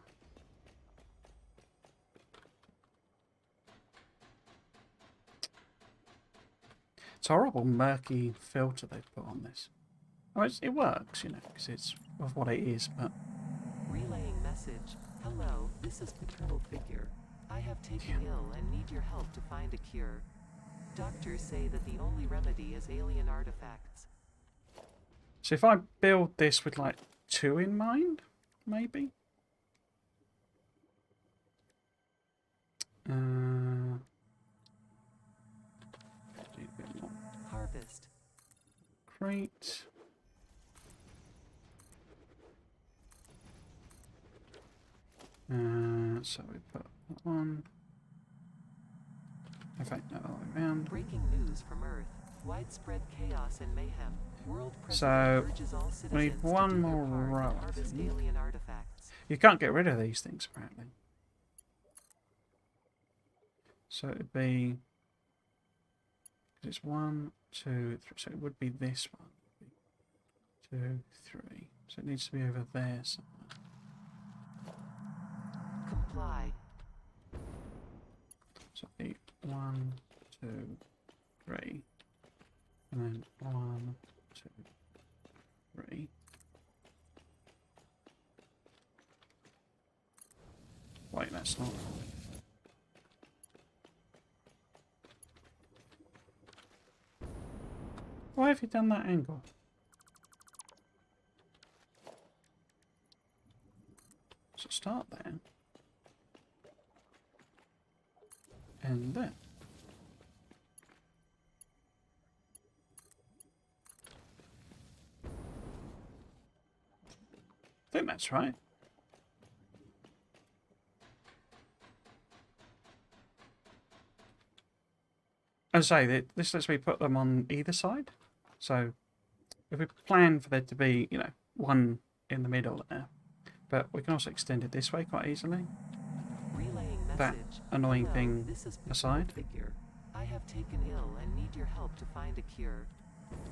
S1: It's a horrible murky filter they've put on this. Oh, it works, you know, because it's of what it is, but...
S2: Relaying message. Hello, this is Paternal Figure. I have taken ill and need your help to find a cure. Doctors say that the only remedy is alien artifacts.
S1: So if I build this with like 2 in mind, maybe? Need a bit more
S2: Harvest.
S1: crate. So we put that one. In fact, no, all the way around.
S2: Breaking news from Earth. Widespread chaos and mayhem. World
S1: So,
S2: President urges all
S1: we
S2: citizens
S1: need
S2: to
S1: one
S2: do their
S1: more
S2: part
S1: row,
S2: and
S1: I
S2: harvest
S1: think.
S2: alien artifacts.
S1: You can't get rid of these things, apparently. So it'd be... It's 1, 2, 3. So it would be this one. 2, 3. So it needs to be over there somewhere.
S2: Comply.
S1: So it'd be 1, 2, 3. And then 1, 2, 3. Wait, that's not... Why have you done that angle? So start there. And there. I think that's right. I say that this lets me put them on either side. So if we plan for there to be, you know, one in the middle there, but we can also extend it this way quite easily.
S2: Relaying
S1: That
S2: message.
S1: annoying
S2: Hello,
S1: thing
S2: this is
S1: aside.
S2: Figure. I have taken ill and need your help to find a cure.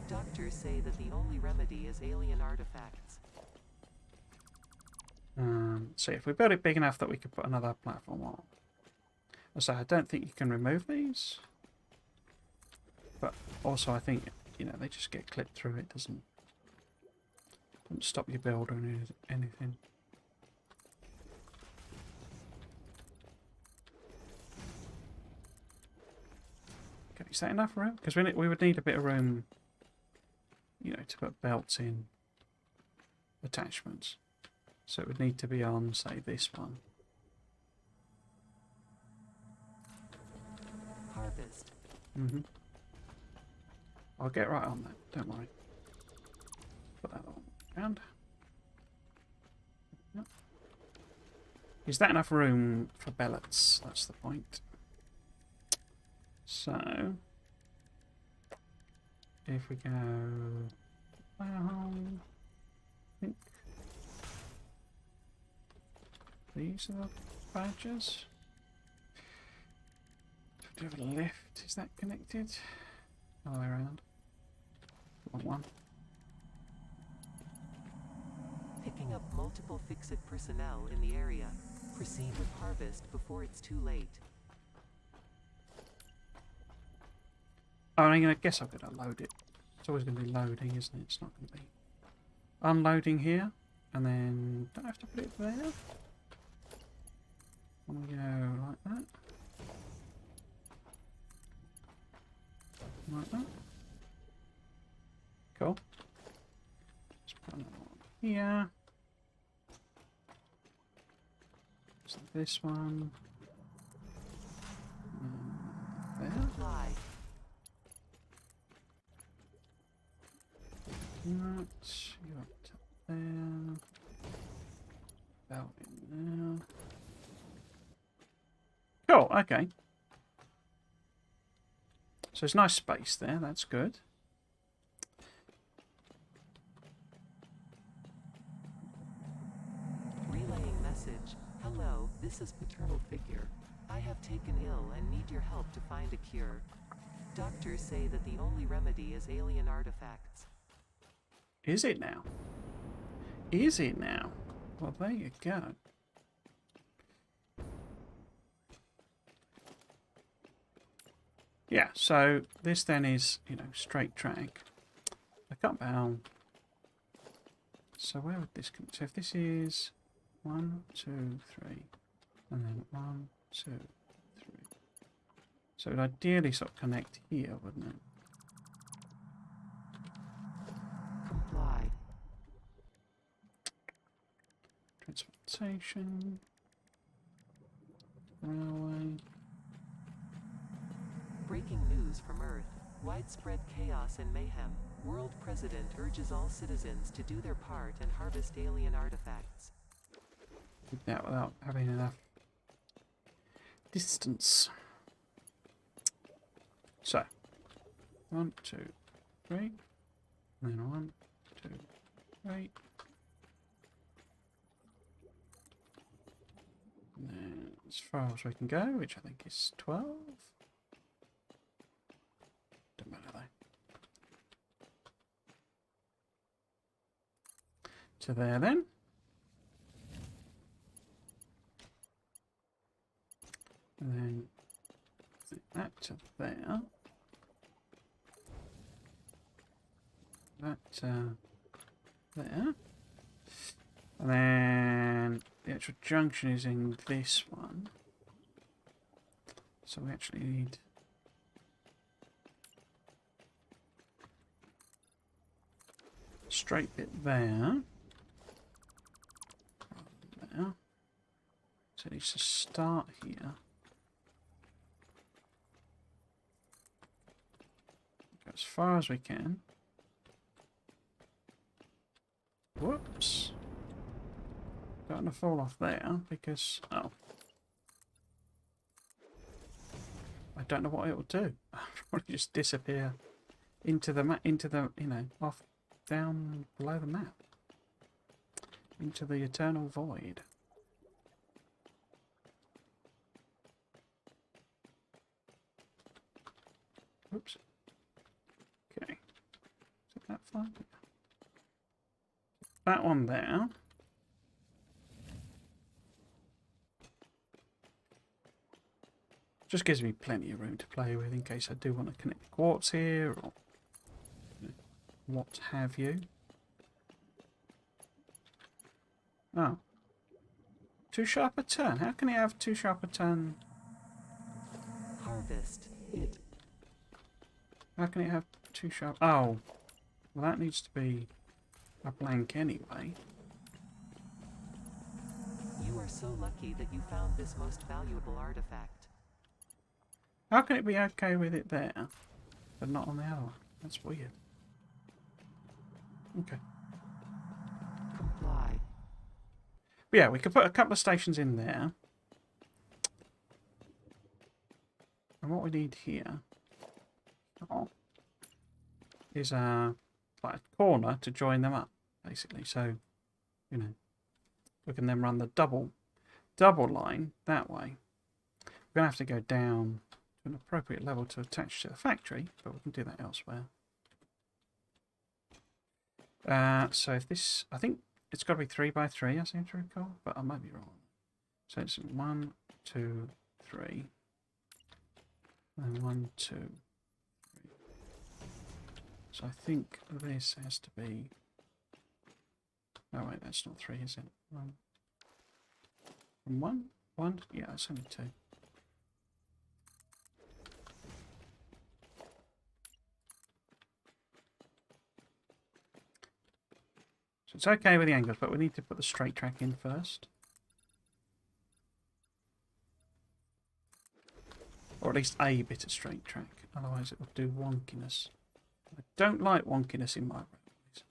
S2: Doctors say that the only remedy is alien artifacts.
S1: So if we build it big enough that we could put another platform on. So I don't think you can remove these. But also I think, you know, they just get clipped through. It doesn't stop your build or anything. Okay, is that enough room? Because we would need a bit of room, you know, to put belts in attachments. So it would need to be on, say, this one.
S2: Harvest.
S1: I'll get right on that, don't worry. Put that on ground. Yep. Is that enough room for bellets? That's the point. So, if we go down, I think these are the badges. Do we have a lift? Is that connected? All the way around. One.
S2: Picking up multiple FICSIT personnel in the area. Proceed with harvest before it's too late.
S1: I mean, I guess I've got to load it. It's always going to be loading, isn't it? It's not going to be unloading here, and then don't I have to put it there. And we go like that. Like that. Cool. Let's put another one here. So this one. There.
S2: Comply.
S1: That. You up to there. About in there. Cool, okay. So there's nice space there, that's good.
S2: Relaying message. Hello, this is Paternal Figure. I have taken ill and need your help to find a cure. Doctors say that the only remedy is alien artifacts.
S1: Is it now? Is it now? Well, there you go. Yeah, so this then is, you know, straight track. I can't bow. So where would this come? So if this is 1, 2, 3, and then 1, 2, 3. So it would ideally sort of connect here, wouldn't it?
S2: Comply.
S1: Transportation. Railway.
S2: Breaking news from Earth. Widespread chaos and mayhem. World President urges all citizens to do their part and harvest alien artifacts.
S1: That without having enough distance. So, 1, 2, 3, and then 1, 2, 3. And then as far as we can go, which I think is 12. Don't matter though. To there then. And then that to there. That there. And then the actual junction is in this one. So we actually need a straight bit there. There. So it needs to start here. Go as far as we can. Whoops. Don't want to fall off there because, oh. I don't know what it will do. I'll probably just disappear into the you know, off, down below the map. Into the eternal void. Oops. Okay. Is that fine? That one there. Just gives me plenty of room to play with in case I do want to connect the quartz here or what have you. Oh. Too sharp a turn. How can he have too sharp a turn?
S2: Harvest. It.
S1: How can it have too sharp? Oh. Well, that needs to be a blank anyway.
S2: You are so lucky that you found this most valuable artifact.
S1: How can it be okay with it there, but not on the other one? That's weird. Okay.
S2: Comply.
S1: But yeah, we could put a couple of stations in there. And what we need here is like a corner to join them up, basically. So, you know, we can then run the double line that way. We're going to have to go down to an appropriate level to attach to the factory, but we can do that elsewhere. So if this, I think it's got to be 3 by 3, I seem to recall, but I might be wrong. So it's 1, 2, 3, and 1, 2, 3. So I think this has to be. Oh wait, that's not 3, is it? 1. From 1, 1. Yeah, it's only 2. So it's okay with the angles, but we need to put the straight track in first. Or at least a bit of straight track, otherwise it will do wonkiness. I don't like wonkiness in my railways.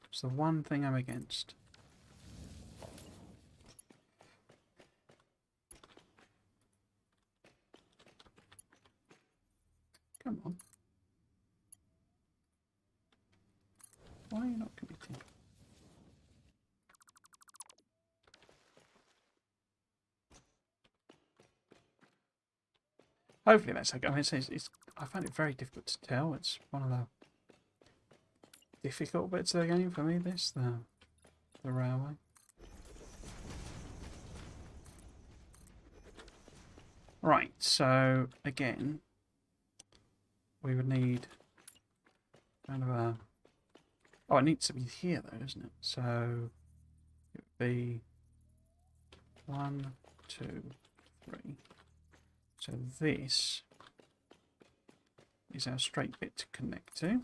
S1: It's the one thing I'm against. Come on. Why are you not committing? Hopefully that's okay. I mean, I find it very difficult to tell. It's one of the difficult bits of the game for me, the railway. Right, so again, we would need kind of a... Oh, it needs to be here though, doesn't it? So it would be 1, 2, 3. So this is our straight bit to connect to.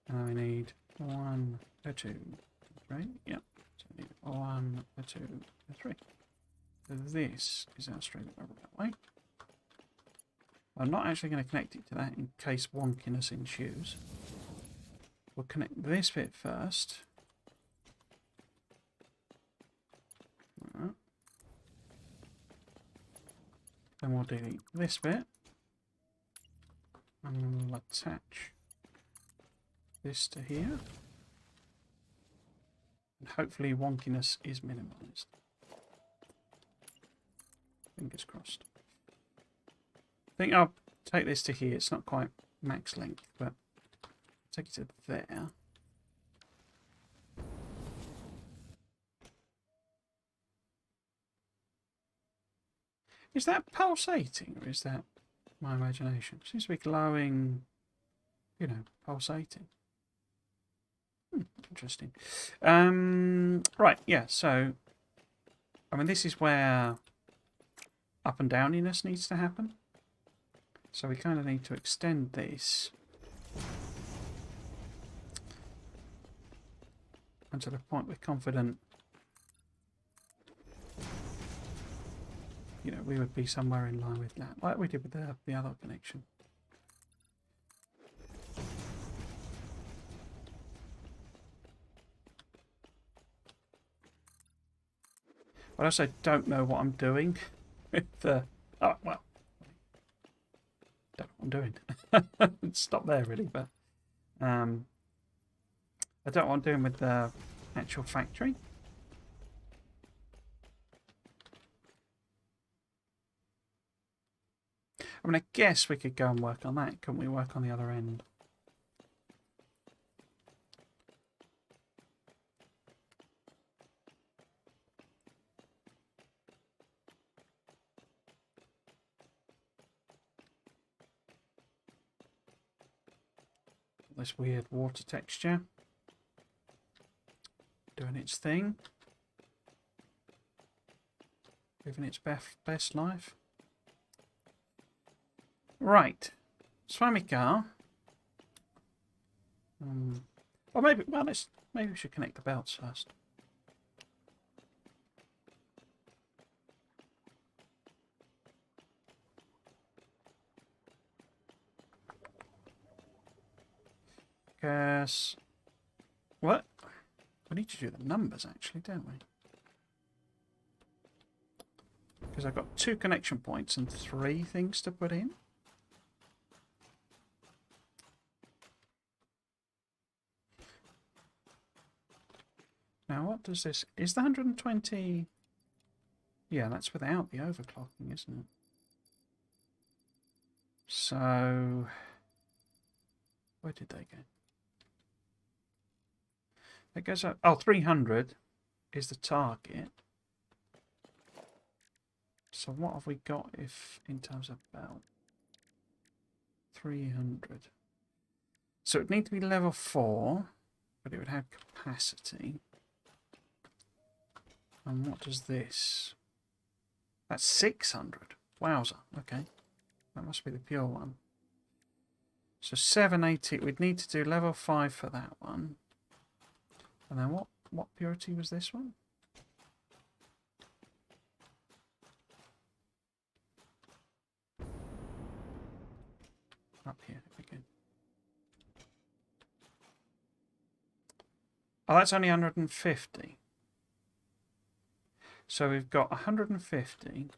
S1: And we need 1, 2, 3. Yep. So we need 1, 2, 3. So this is our straight bit over that way. I'm not actually going to connect it to that in case wonkiness ensues. We'll connect this bit first. Right. Then we'll delete this bit. And we'll attach this to here. And hopefully wonkiness is minimized. Fingers crossed. I think I'll take this to here. It's not quite max length, but I'll take it to there. Is that pulsating or is that my imagination? Seems to be glowing, you know, pulsating. Interesting. Right, yeah, so, I mean, this is where up and downiness needs to happen. So we kind of need to extend this until the point we're confident, you know, we would be somewhere in line with that, like we did with the other connection. But I also don't know what I'm doing with the... Oh, well. Don't know what I'm doing. Stop there, really. But I don't know what I'm doing with the actual factory. I mean, I guess we could go and work on that. Couldn't we work on the other end? This weird water texture doing its thing, living its best life. Right, Swami car. Or maybe, well, maybe we should connect the belts first. Because, what? We need to do the numbers actually, don't we? Because I've got 2 connection points and 3 things to put in. Now what does this... Is the 120... Yeah, that's without the overclocking, isn't it? So... Where did they go? It goes up... Oh, 300 is the target. So what have we got if in terms of belt? 300. So it would need to be level 4, but it would have capacity. And what does this? That's 600. Wowza. Okay. That must be the pure one. So 780. We'd need to do level 5 for that one. And then what purity was this one? Up here again. Oh, that's only 150. So we've got 150.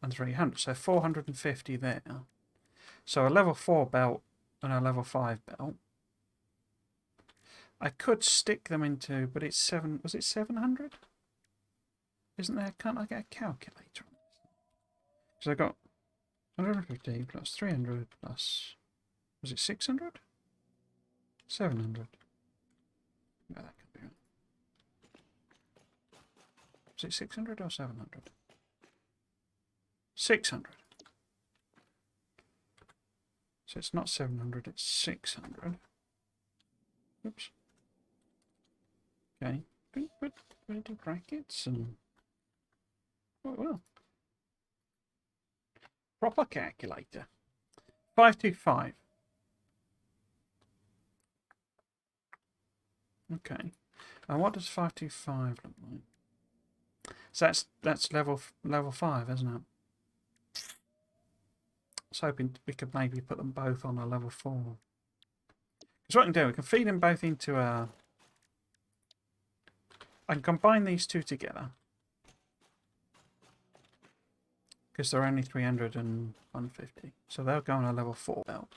S1: And 300. So 450 there. So a level 4 belt and a level 5 belt. I could stick them into, but it's 7. Was it 700? Isn't there? Can't I get a calculator on this? So I got 150 plus 300 plus. Was it 600? 700. No, that could be right. Was it 600 or 700? 600. So it's not 700, it's 600. Oops. Okay. Put into brackets and... Oh, well. Proper calculator. 525. Okay. And what does 525 look like? So that's level 5, isn't it? I was hoping we could maybe put them both on a level 4. Because what I can do, we can feed them both into a... I can combine these two together. Because they're only 300 and 150. So they'll go on a level 4 belt.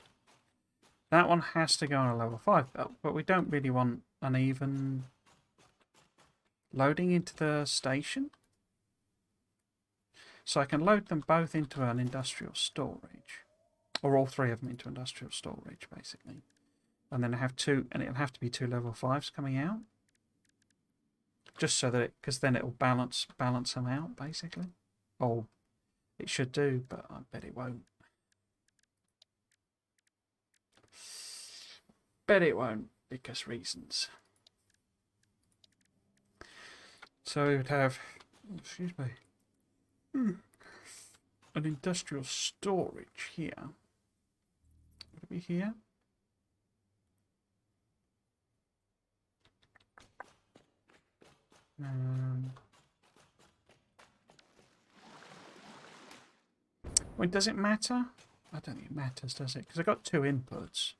S1: That one has to go on a level 5 belt. But we don't really want uneven loading into the station. So I can load them both into an industrial storage. Or all three of them into industrial storage, basically. And then I have two, and it'll have to be 2 level 5s coming out. Just so that because then it'll balance them out, basically. Or it should do, but I bet it won't. Bet it won't, because reasons. So we would have, excuse me, an industrial storage here. Would it be here? Well, does it matter? I don't think it matters, does it? Because I've got 2 inputs.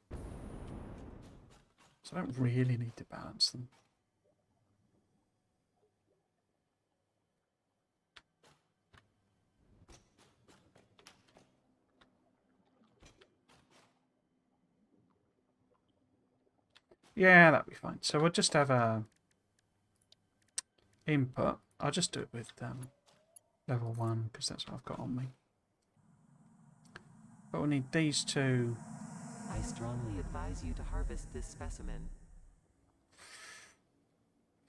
S1: So I don't really need to balance them. Yeah, that'll be fine. So we'll just have a input. I'll just do it with level 1 because that's what I've got on me. But we'll need these two.
S2: I strongly advise you to harvest this specimen.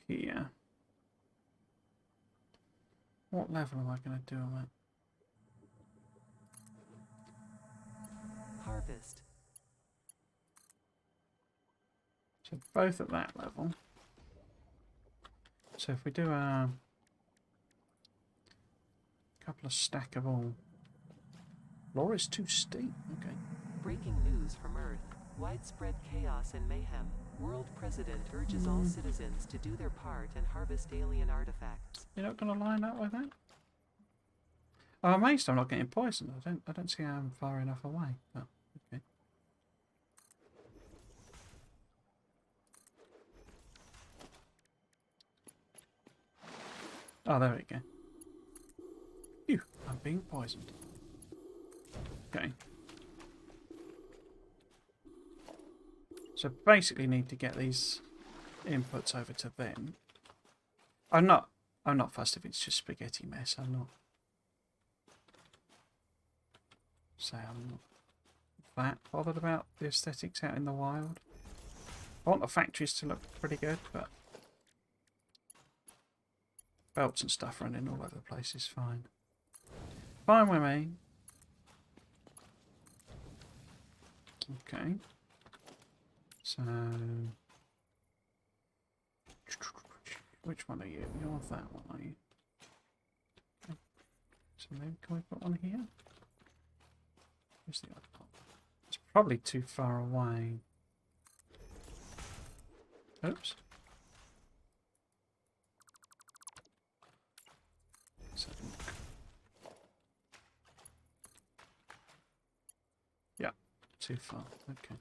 S1: Here. What level am I going to do on that?
S2: Harvest.
S1: So both at that level. So if we do a couple of stackable... Floor is too steep. Okay.
S2: Breaking news from Earth. Widespread chaos and mayhem. World President urges all citizens to do their part and harvest alien artifacts.
S1: You're not going to line up with that? I'm amazed I'm not getting poisoned. I don't see how I'm far enough away. Oh, okay. Oh, there we go. Phew, I'm being poisoned. Okay. So basically need to get these inputs over to them. I'm not fussed if it's just spaghetti mess. I'm not that bothered about the aesthetics out in the wild. I want the factories to look pretty good, but belts and stuff running all over the place is fine. Fine with me. Okay. So, which one are you? You're that one, are you? Okay. So maybe can we put one here? Where's the other one? It's probably too far away. Oops. So, yeah, too far. Okay.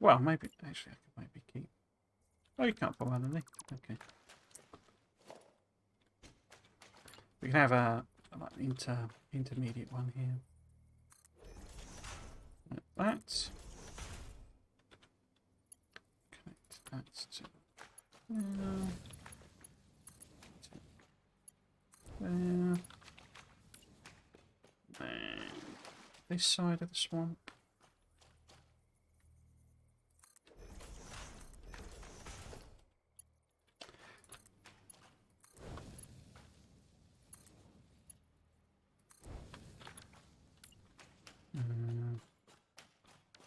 S1: Well, maybe, actually, I could maybe keep... Oh, you can't put one underneath. Okay. We can have a like intermediate one here. Like that. Connect that to there. There. Then this side of the swamp.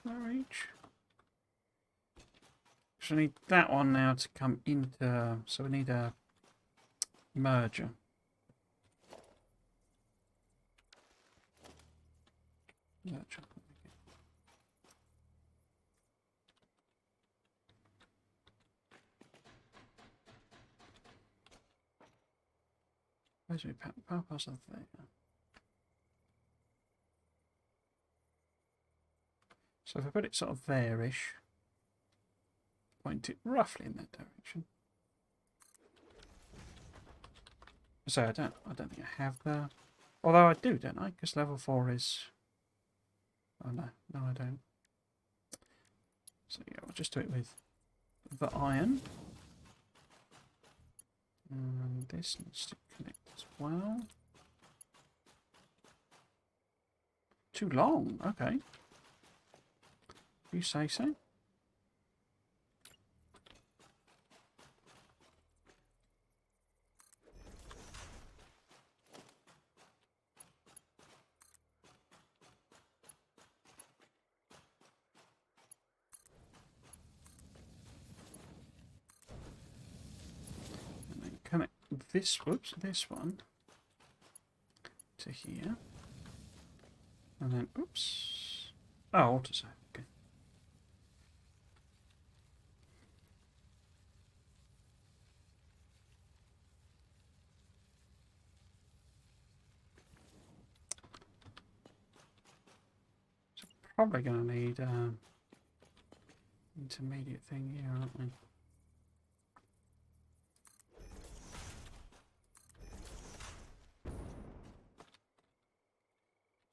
S1: Reach. So we need that one now to come into. So we need a merger. Merger. where's my power parcel there? So if I put it sort of there-ish, point it roughly in that direction. So I don't think I have the, although I do, don't I? Because level 4 is, oh no, I don't. So yeah, we'll just do it with the iron. And this needs to connect as well. Too long, okay. You say so. And then connect this, whoops, this one to here. And then, oops. Oh, autosave, okay. So probably going to need intermediate thing here, aren't we?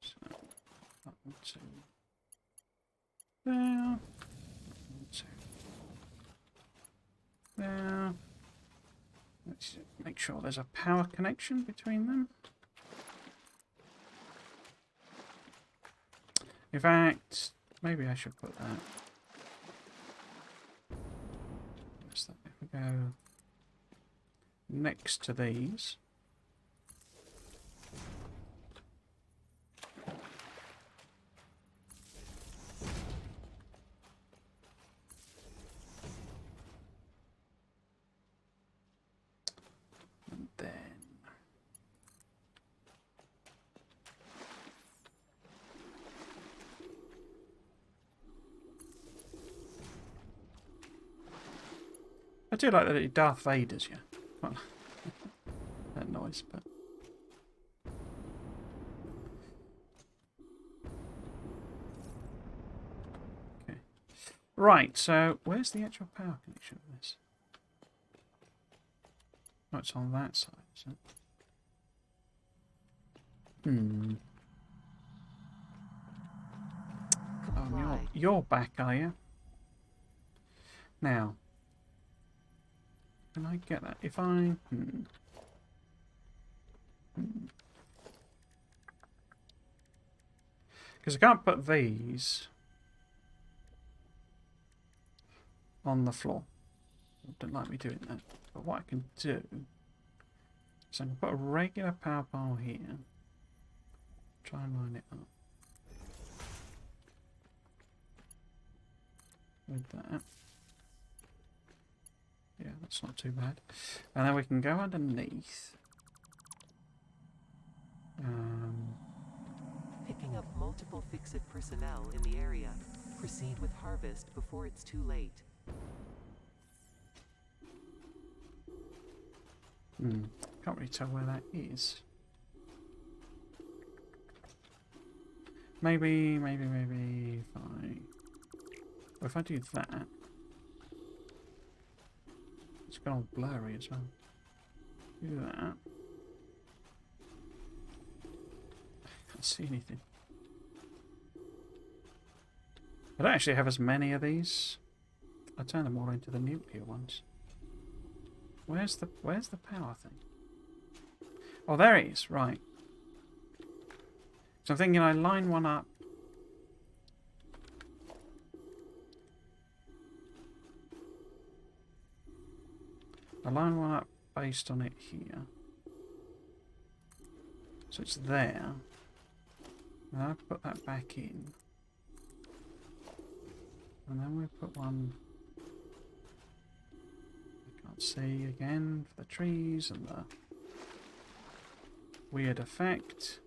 S1: So, button to there, button to there. Let's make sure there's a power connection between them. In fact, maybe I should put that. What's that? If we go next to these. And then I do like that it Darth Vader's you. Well, that noise, but okay. Right, so where's the actual power connection for this? Oh, it's on that side, is it? Oh, you're back, are you? Now, can I get that? If I... Because I can't put these on the floor. I don't like me doing that. But what I can do is I can put a regular power pole here. Try and line it up. With that. Yeah, that's not too bad. And then we can go underneath.
S2: Picking up multiple FICSIT personnel in the area. Proceed with harvest before it's too late.
S1: Can't really tell where that is. Maybe if I do that, it's gone all blurry as well. Do that. I can't see anything. I don't actually have as many of these. I turn them all into the nuclear ones. Where's the power thing? Oh, there it is. Right. So I'm thinking I line one up. I line one up based on it here. So it's there. And I put that back in. And then we put one. I can't see again for the trees and the weird effect.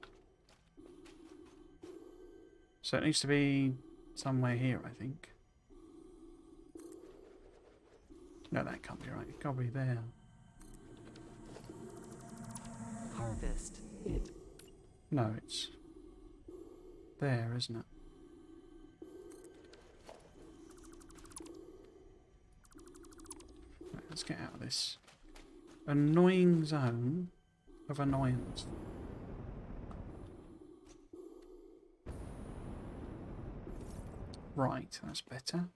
S1: So it needs to be somewhere here, I think. No, that can't be right. It can't be there.
S2: Harvest. It.
S1: No, it's there, isn't it? Right, let's get out of this annoying zone of annoyance. Right, that's better.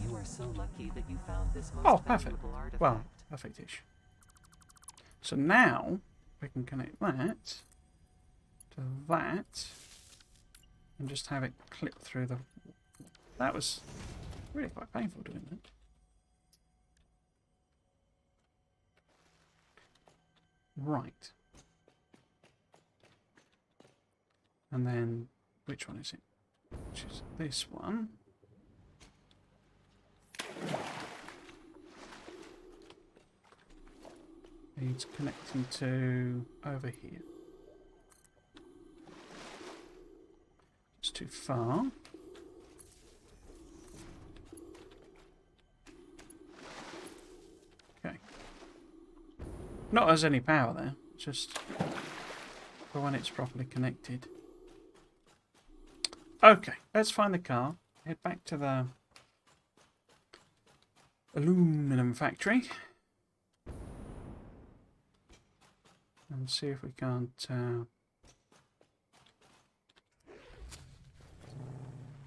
S2: You are so lucky that you found this most
S1: Oh, perfect.
S2: valuable artifact.
S1: Well, perfect-ish. So now we can connect that to that and just have it clip through the... That was really quite painful doing that. Right. And then, which one is it? Which is this one. Needs connecting to over here. It's too far. Okay. Not as any power there, just for when it's properly connected. Okay, let's find the car. Head back to the aluminum factory. And see if we can't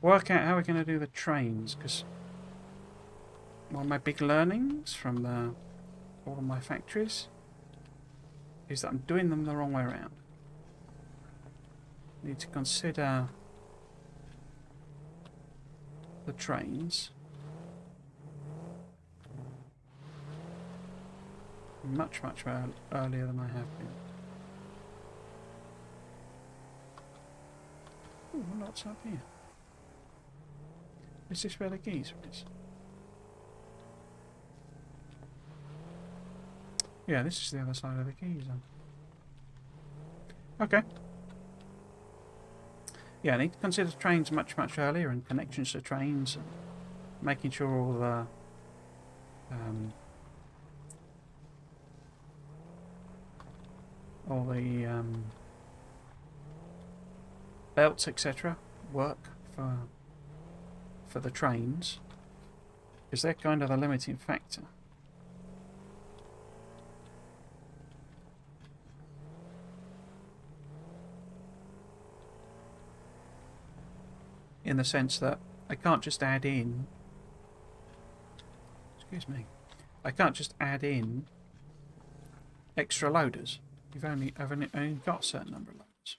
S1: work out how we're going to do the trains, because one of my big learnings from all of my factories is that I'm doing them the wrong way around. Need to consider the trains much earlier than I have been. Ooh, what's up here? Is this where the geezer is? Yeah, this is the other side of the geezer. Okay. Yeah, I need to consider trains much earlier and connections to trains and making sure all the belts, etc., work for the trains, because they're kind of the limiting factor. In the sense that I can't just add in. Excuse me. I can't just add in extra loaders. I've only got a certain number of loaders.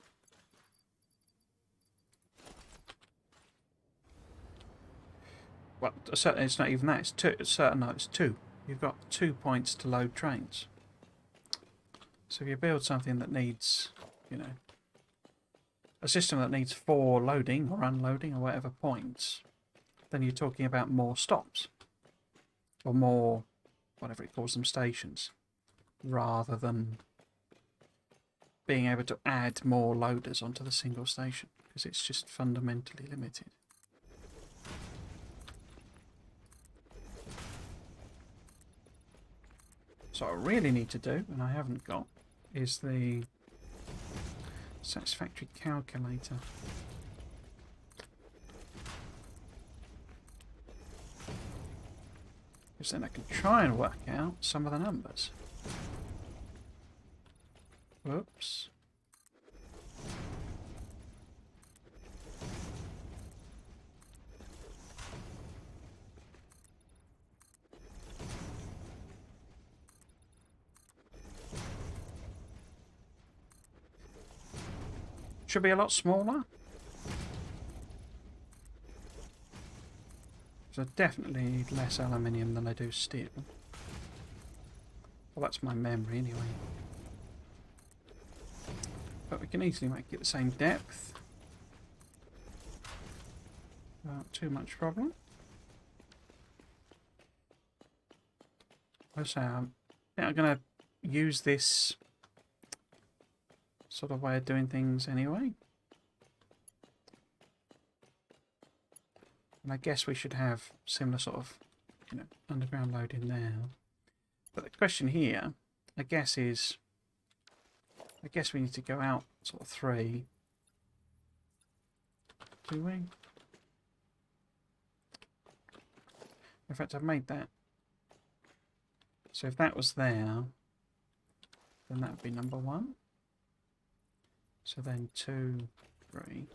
S1: Well, it's not even that. It's two. It's certain. No, it's two. You've got 2 points to load trains. So if you build something that needs, you know, a system that needs 4 loading or unloading or whatever points, then you're talking about more stops or more, whatever it calls them, stations, rather than being able to add more loaders onto the single station, because it's just fundamentally limited. So what I really need to do, and I haven't got, is the Satisfactory calculator. Because then I can try and work out some of the numbers. Whoops. Should be a lot smaller. So I definitely need less aluminium than I do steel. Well, that's my memory anyway. But we can easily make it the same depth. Without too much problem. So I'm going to use this sort of way of doing things anyway. And I guess we should have similar sort of you know, underground loading now. But the question here, I guess, is, I guess we need to go out sort of 3. Do we? In fact, I've made that. So if that was there, then that would be number 1. So then 2, 3.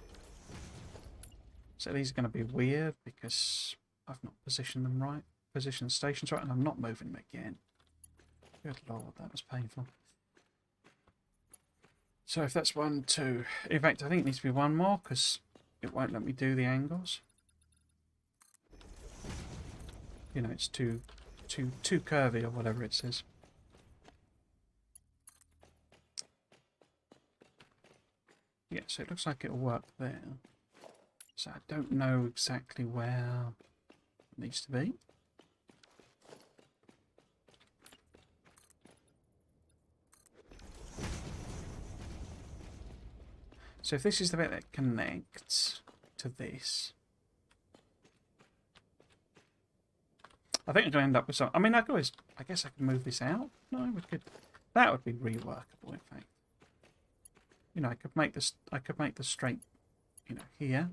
S1: So these are going to be weird because I've not positioned them right. Positioned stations right, and I'm not moving them again. Good lord, that was painful. So if that's 1, 2... In fact, I think it needs to be 1 more because it won't let me do the angles. You know, it's too curvy or whatever it says. Yeah, so it looks like it'll work there. So I don't know exactly where it needs to be. So if this is the bit that connects to this, I think I'm going to end up with some. I mean, I could always. I guess I could move this out. No, we could. That would be reworkable, in fact. You know, I could make this. I could make the straight. You know, here.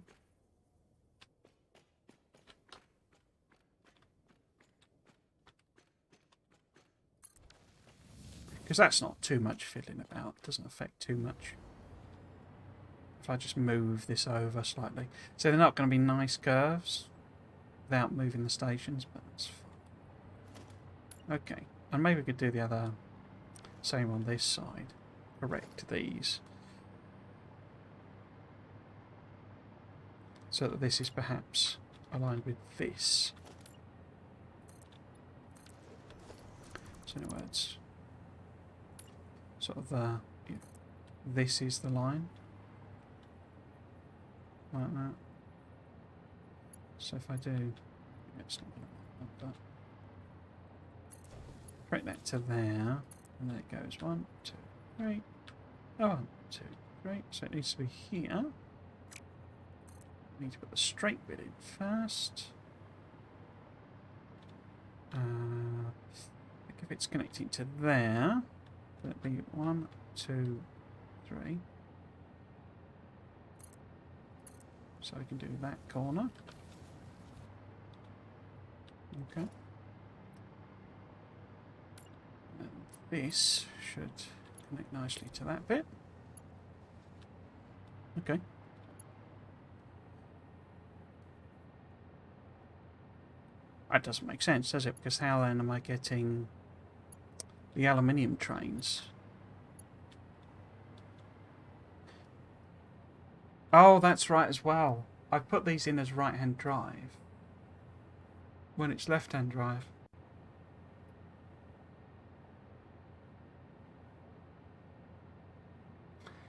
S1: Because that's not too much fiddling about. It doesn't affect too much. If I just move this over slightly. So they're not going to be nice curves without moving the stations, but that's fine. Okay, and maybe we could do the other same on this side. Correct these. So that this is perhaps aligned with this. So in other words, sort of you know, this is the line. Like that. So if I do, it's not going to work, but correct that to there, and then it goes 1, 2, 3. Oh, 1, 2, 3. So it needs to be here. I need to put the straight bit in first. I think if it's connecting to there, that'd be 1, 2, 3. So I can do that corner. Okay. And this should connect nicely to that bit. Okay. That doesn't make sense, does it? Because how then am I getting the aluminium trains? Oh, that's right as well. I've put these in as right-hand drive when it's left-hand drive.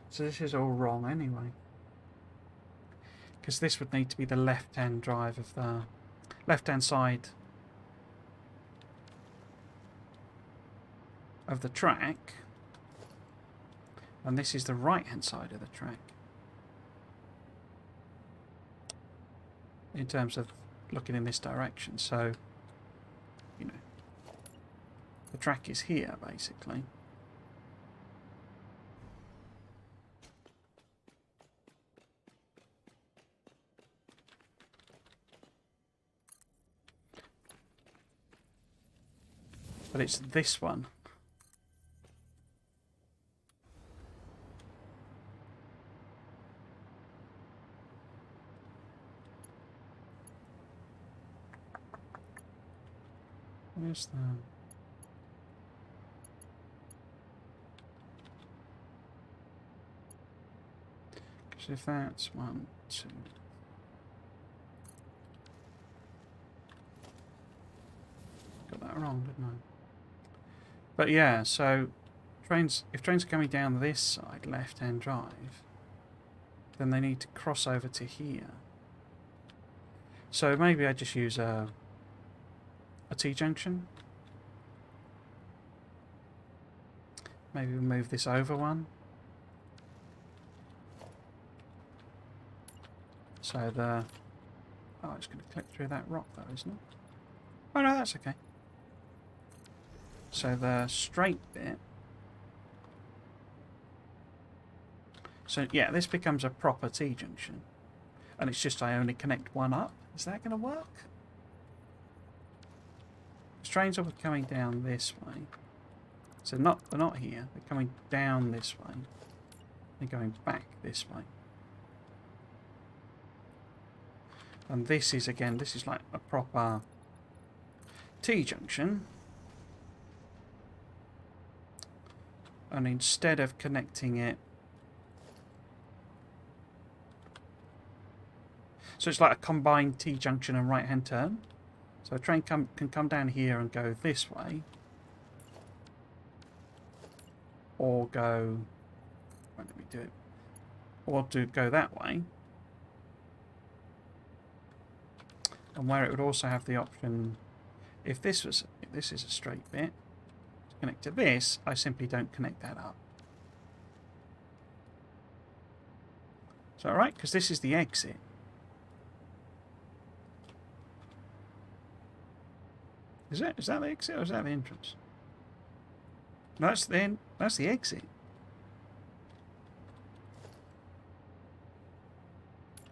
S1: So this is all wrong anyway. Because this would need to be the left-hand drive of the left-hand side of the track. And this is the right-hand side of the track. In terms of looking in this direction, so you know the track is here basically. But it's this one. Where's the... Because if that's 1, 2... Got that wrong, didn't I? But yeah, so if trains are coming down this side, left-hand drive, then they need to cross over to here. So maybe I just use a T-junction. Maybe we move this over 1. So the... Oh, it's going to clip through that rock though, isn't it? Oh no, that's okay. So the straight bit. So yeah, this becomes a proper T-junction. And it's just I only connect one up. Is that going to work? The trains will be coming down this way. So they're not here. They're coming down this way. They're going back this way. And this is, again, this is like a proper T-junction. And instead of connecting it... So it's like a combined T-junction and right-hand turn. So a train can come down here and go this way. Or go... Wait, let me do it. Or go that way. And where it would also have the option... If this is a straight bit, to connect to this, I simply don't connect that up. Is that right? Because this is the exit. Is that the exit or is that the entrance? No, that's the exit.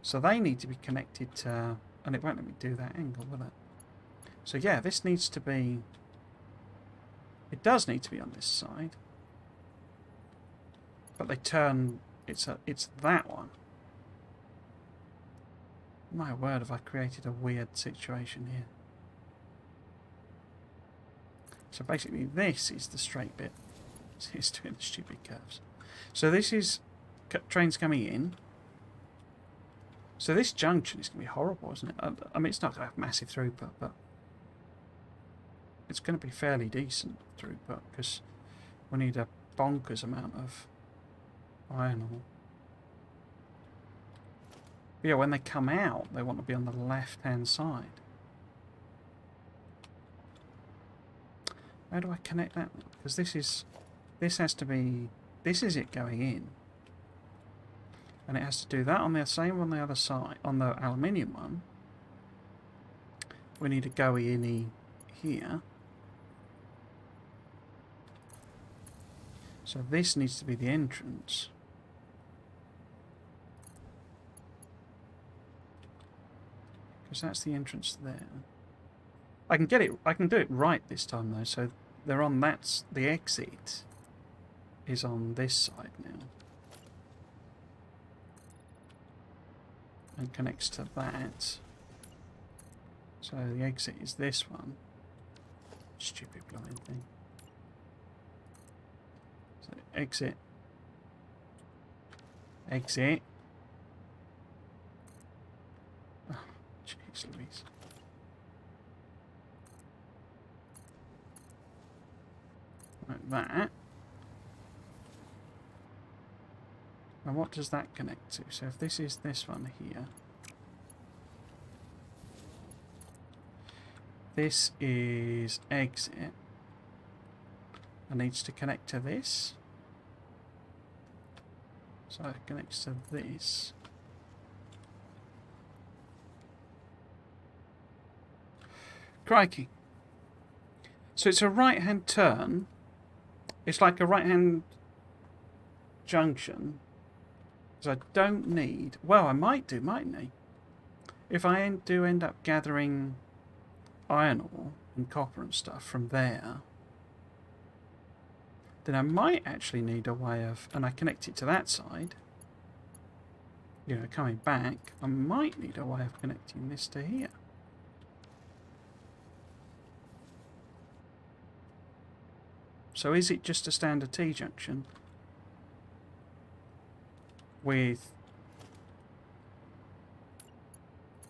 S1: So they need to be connected to, and it won't let me do that angle, will it? So yeah, this needs to be, it does need to be on this side. But they turn, it's that one. My word, have I created a weird situation here. So basically this is the straight bit. It's doing the stupid curves. So this is trains coming in. So this junction is going to be horrible, isn't it? I mean, it's not going to have massive throughput, but it's going to be fairly decent throughput because we need a bonkers amount of iron ore. But yeah, when they come out, they want to be on the left-hand side. How do I connect that? Because this has to be, this is it going in. And it has to do that on the same on the other side, on the aluminium one. We need a go-in here. So this needs to be the entrance. Because that's the entrance there. I can get it, I can do it right this time though, so they're on, that's the exit is on this side now. And connects to that. So the exit is this one. Stupid blind thing. So exit. Exit. Oh, jeez Louise. Like that. And what does that connect to? So if this is this one here, this is exit, and needs to connect to this. So it connects to this. Crikey. So it's a right-hand turn. It's like a right-hand junction. So I don't need... Well, I might do, mightn't I? If I do end up gathering iron ore and copper and stuff from there, then I might actually need a way of... And I connect it to that side. You know, coming back, I might need a way of connecting this to here. So is it just a standard T-junction with,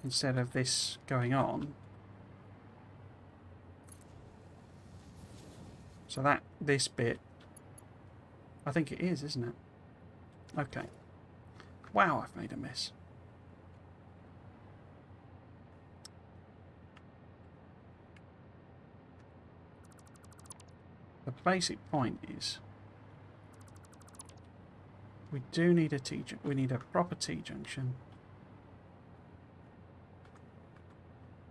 S1: instead of this going on, so that, this bit, I think it is, isn't it? Okay. Wow, I've made a mess. The basic point is we do need a we need a proper T-junction.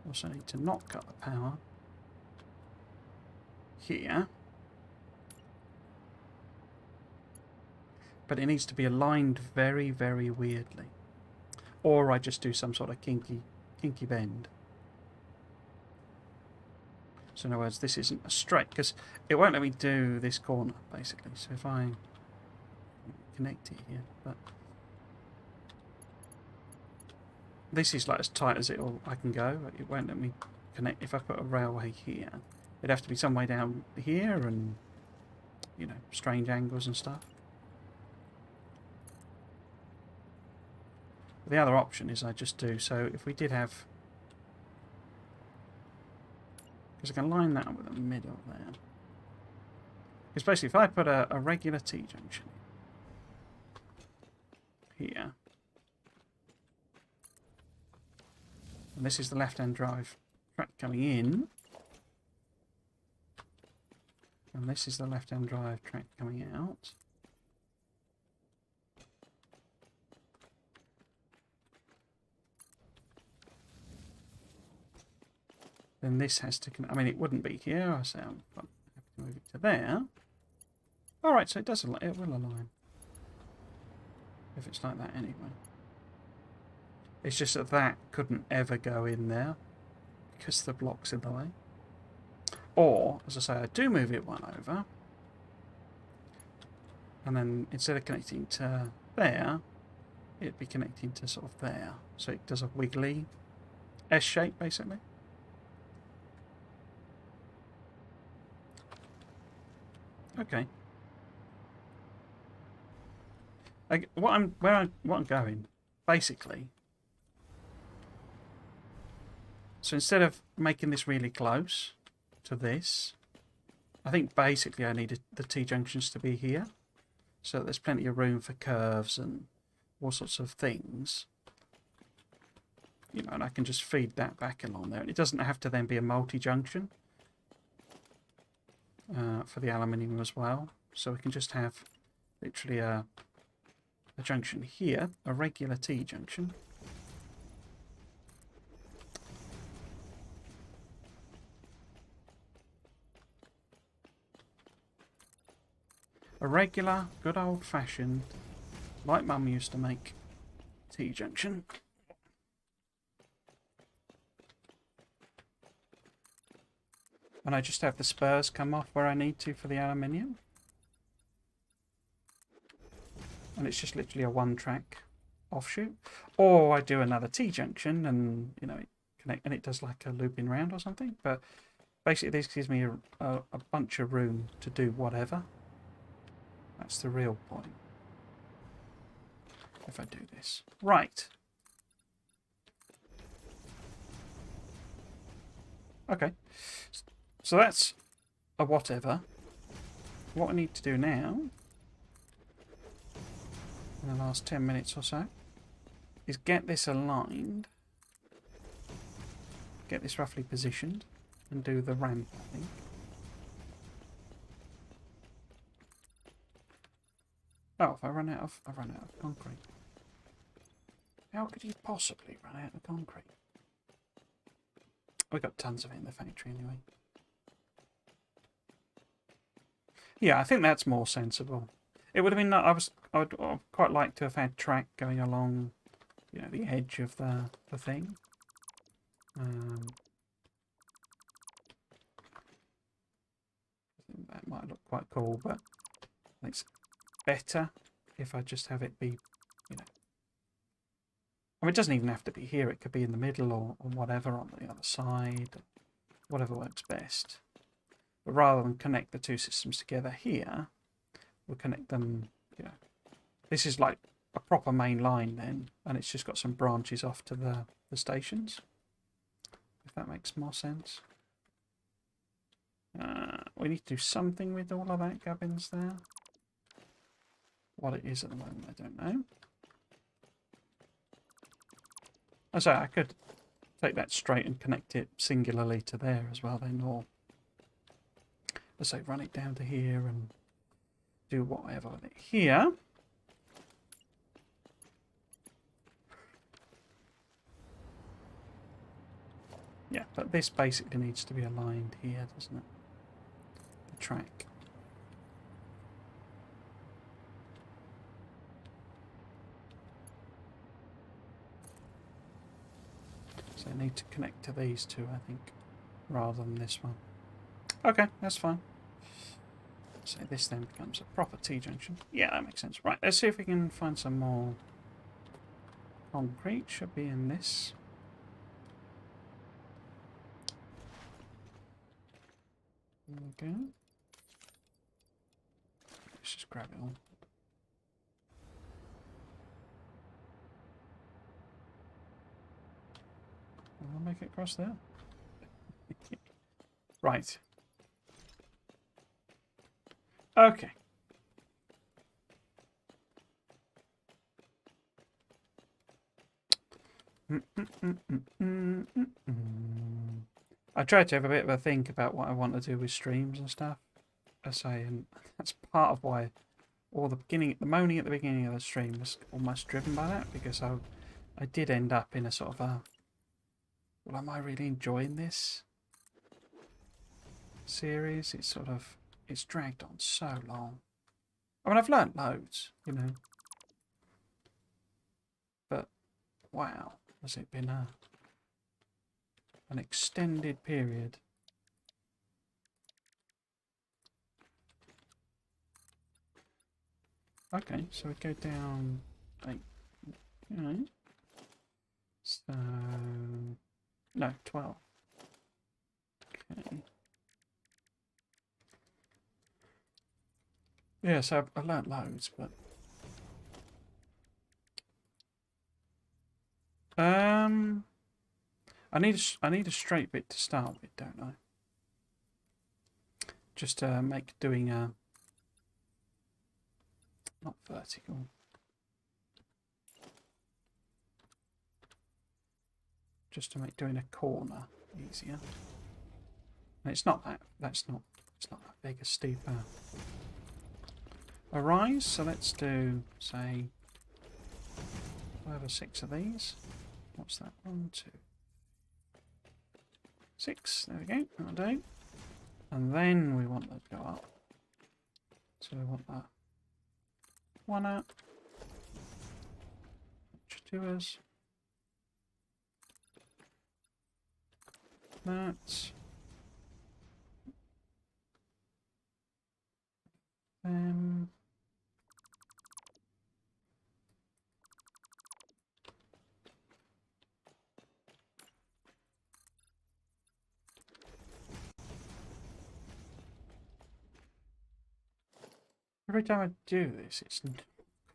S1: Also need to not cut the power. here. But it needs to be aligned very, very weirdly. Or I just do some sort of kinky bend. So in other words, this isn't a straight, because it won't let me do this corner, basically. So if I connect it here, but this is like as tight as I can go. It won't let me connect. If I put a railway here, it'd have to be some way down here, and you know, strange angles and stuff. The other option is I just do, so if we did have, because I can line that up with the middle there. Because basically if I put a regular T-junction here, and this is the left-hand drive track coming in, and this is the left-hand drive track coming out, then this has to, I mean, it wouldn't be here, I say I'm have to move it to there. Alright, so it does, it will align. If it's like that anyway. It's just that that couldn't ever go in there, because the block's in the way. Or, as I say, I do move it one over, and then instead of connecting to there, it'd be connecting to sort of there. So it does a wiggly S shape, basically. Okay. What I'm going, basically. So instead of making this really close to this, I think basically I needed the T-junctions to be here, so that there's plenty of room for curves and all sorts of things. You know, and I can just feed that back along there. And it doesn't have to then be a multi-junction. For the aluminium as well, so we can just have literally a junction here, a regular T-junction, a regular, good old-fashioned, like Mum used to make, T-junction. And I just have the spurs come off where I need to for the aluminium. And it's just literally a one-track offshoot. Or I do another T-junction and, you know, it connect, and it does like a looping round or something. But basically this gives me a bunch of room to do whatever. That's the real point. If I do this. Right. Okay. So that's a whatever. What I need to do now, in the last 10 minutes or so, is get this aligned, get this roughly positioned, and do the ramp, I think. Oh, if I run out of concrete. How could you possibly run out of concrete? We've got tons of it in the factory anyway. Yeah, I think that's more sensible. It would have been. I would quite like to have had track going along, you know, the edge of the thing. That might look quite cool, but it's better if I just have it be, you know. I mean, it doesn't even have to be here. It could be in the middle or whatever on the other side, whatever works best. But rather than connect the two systems together here, we'll connect them, you know. This is like a proper main line then, and it's just got some branches off to the stations, if that makes more sense. We need to do something with all of that gubbins there. What it is at the moment, I don't know. Oh, sorry, I could take that straight and connect it singularly to there as well then, or let's say run it down to here and do whatever with it here. Yeah, but this basically needs to be aligned here, doesn't it? track. So I need to connect to these two, I think, rather than this one. Okay, that's fine. So this then becomes a proper T-junction. Yeah, that makes sense. Right, let's see if we can find some more concrete. Should be in this. There we go. Let's just grab it all. I'll make it across there. Right. Okay. I tried to have a bit of a think about what I want to do with streams and stuff. I say, and that's part of why all the moaning at the beginning of the stream was almost driven by that, because I did end up in a sort of a, well, am I really enjoying this series? It's dragged on so long. I mean, I've learnt loads, you know, but wow, has it been an extended period? Okay, so we go down, like, you know, so, no, 12. Okay. Yeah, so I learnt loads, but I need a straight bit to start with, don't I? Just to make doing a not vertical. Just to make doing a corner easier. And it's not that big a steep a rise, so let's do, say, 5 or 6 of these. What's that? 1, 2, 6. There we go. That'll do. And then we want that to go up. So we want that one up. Two us. That. Every time I do this, it's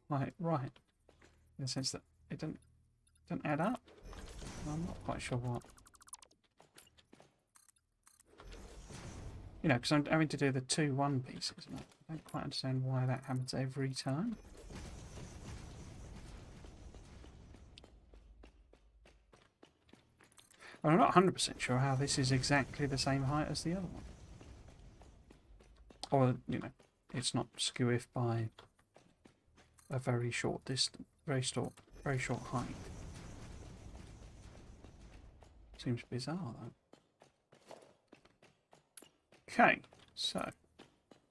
S1: like right, in the sense that it doesn't add up. I'm not quite sure what. You know, because I'm having to do the 2-1 pieces, and I don't quite understand why that happens every time. Well, I'm not 100% sure how this is exactly the same height as the other one. Or, you know, it's not skew-if by a very short distance, very short height. Seems bizarre, though. Okay, so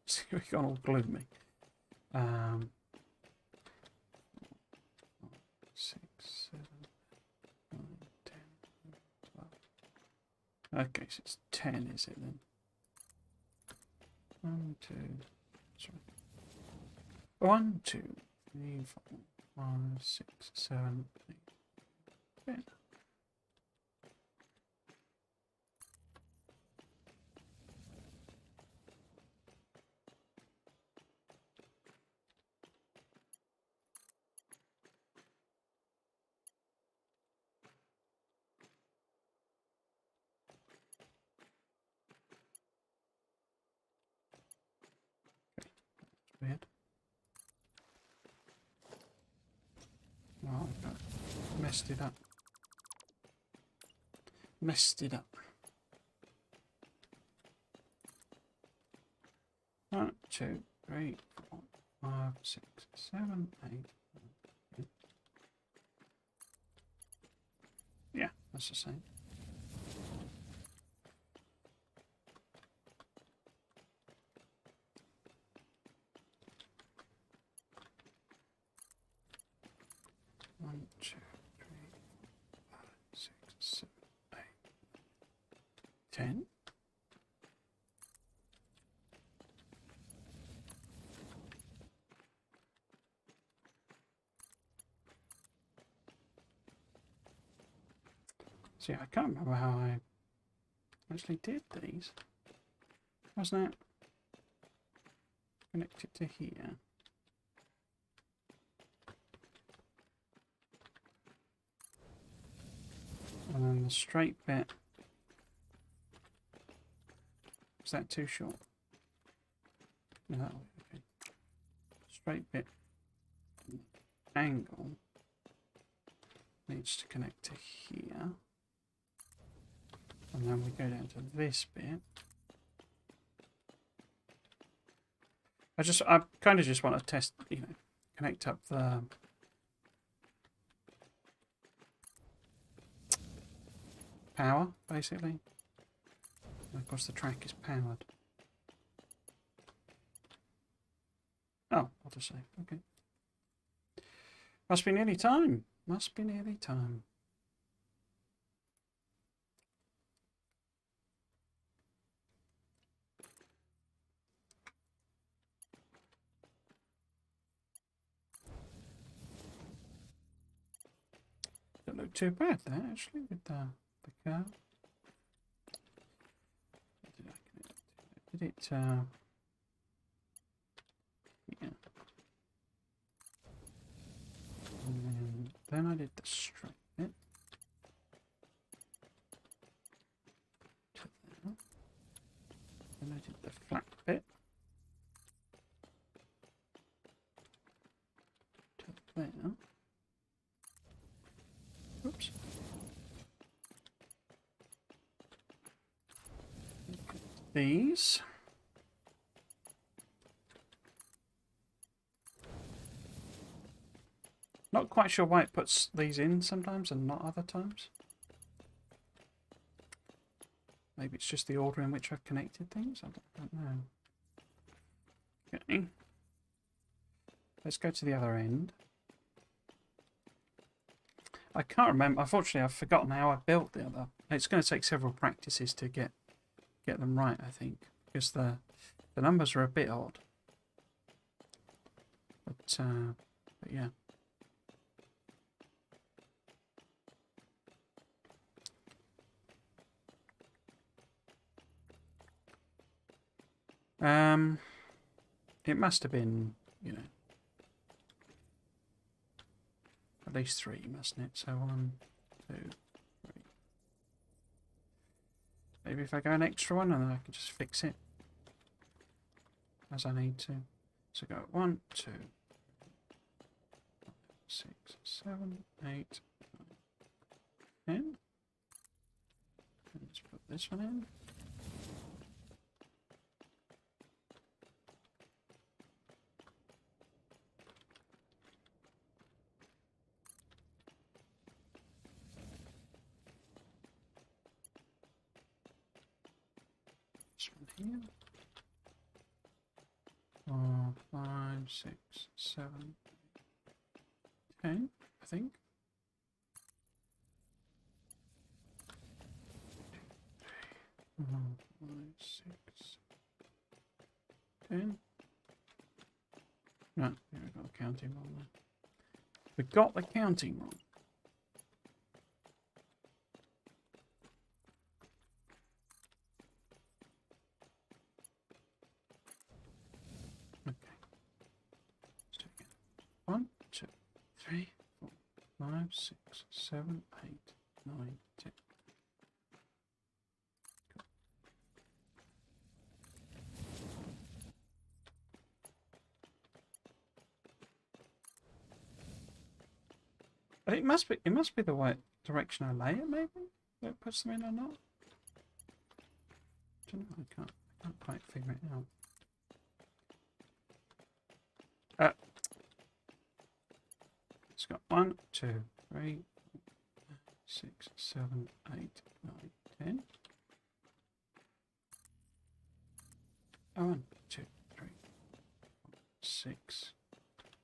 S1: see, we've gone all gloomy. 6, 7, 8, 9, 10, 12. Okay, so it's 10, is it then? 1, 2, sorry. 1, 2, 3, 4, 5, 6, 7, 8, 10. Weird. Oh, I messed it up. Messed it up. 1, 2, 3, 4, 5, 6, 7, 8. 9, 10. Yeah, that's the same. 10. See, I can't remember how I actually did these. Wasn't that connected to here? And then the straight bit. Is that too short? No, that'll be okay. Straight bit angle needs to connect to here. And then we go down to this bit. I kind of just want to test, you know, connect up the power, basically. And of course the track is powered. Oh, I'll just say, okay. Must be nearly time. Must be nearly time. Don't look too bad there, actually, with the curve. Did I connect it? Did it, yeah. And then I did the straight bit. To there. Then I did the flat bit. To there. Oops. These. Not quite sure why it puts these in sometimes and not other times. Maybe it's just the order in which I've connected things. I don't know. Okay. Let's go to the other end. I can't remember. Unfortunately, I've forgotten how I built the other. It's going to take several practices to get them right, I think, because the numbers are a bit odd. But yeah. It must have been, you know, at least 3, mustn't it? So 1, 2, 3. Maybe if I go an extra one, and then I can just fix it as I need to. So go 1, 2, 6, 7, 8, 9, 10. And let's put this one in. Here. 4, 5, 6, 7, 10, I think. 4, 5, 6, 10. No, we've got the counting wrong there. We've got the counting wrong. Okay. Let's do it again. 1, 2, 3, 4, 5, 6, 7, 8, 9, 10. But it must be the right direction I lay it, maybe? That puts them in or not? I don't know, I can't quite figure it out. It's got 1, 2, 3, 4, 6, 7, 8, 9, 10. Oh, 1, 2, 3, 4, 6,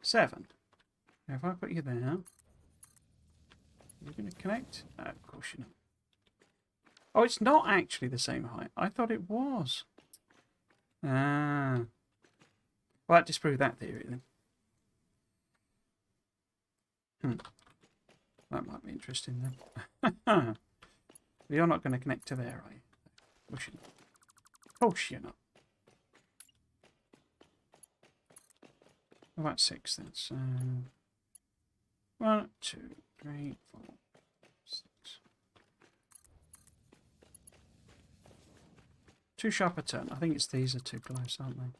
S1: 7. Now if I put you there, you're going to connect? No, of course you're not. Oh, it's not actually the same height. I thought it was. Ah. Well, that disproved that theory then. That might be interesting then. You're not going to connect to there, are you? Of course you're not. About 6 then. So 1, 2, 3, 4, 6. Too sharp a turn. I think it's these are too close, aren't they?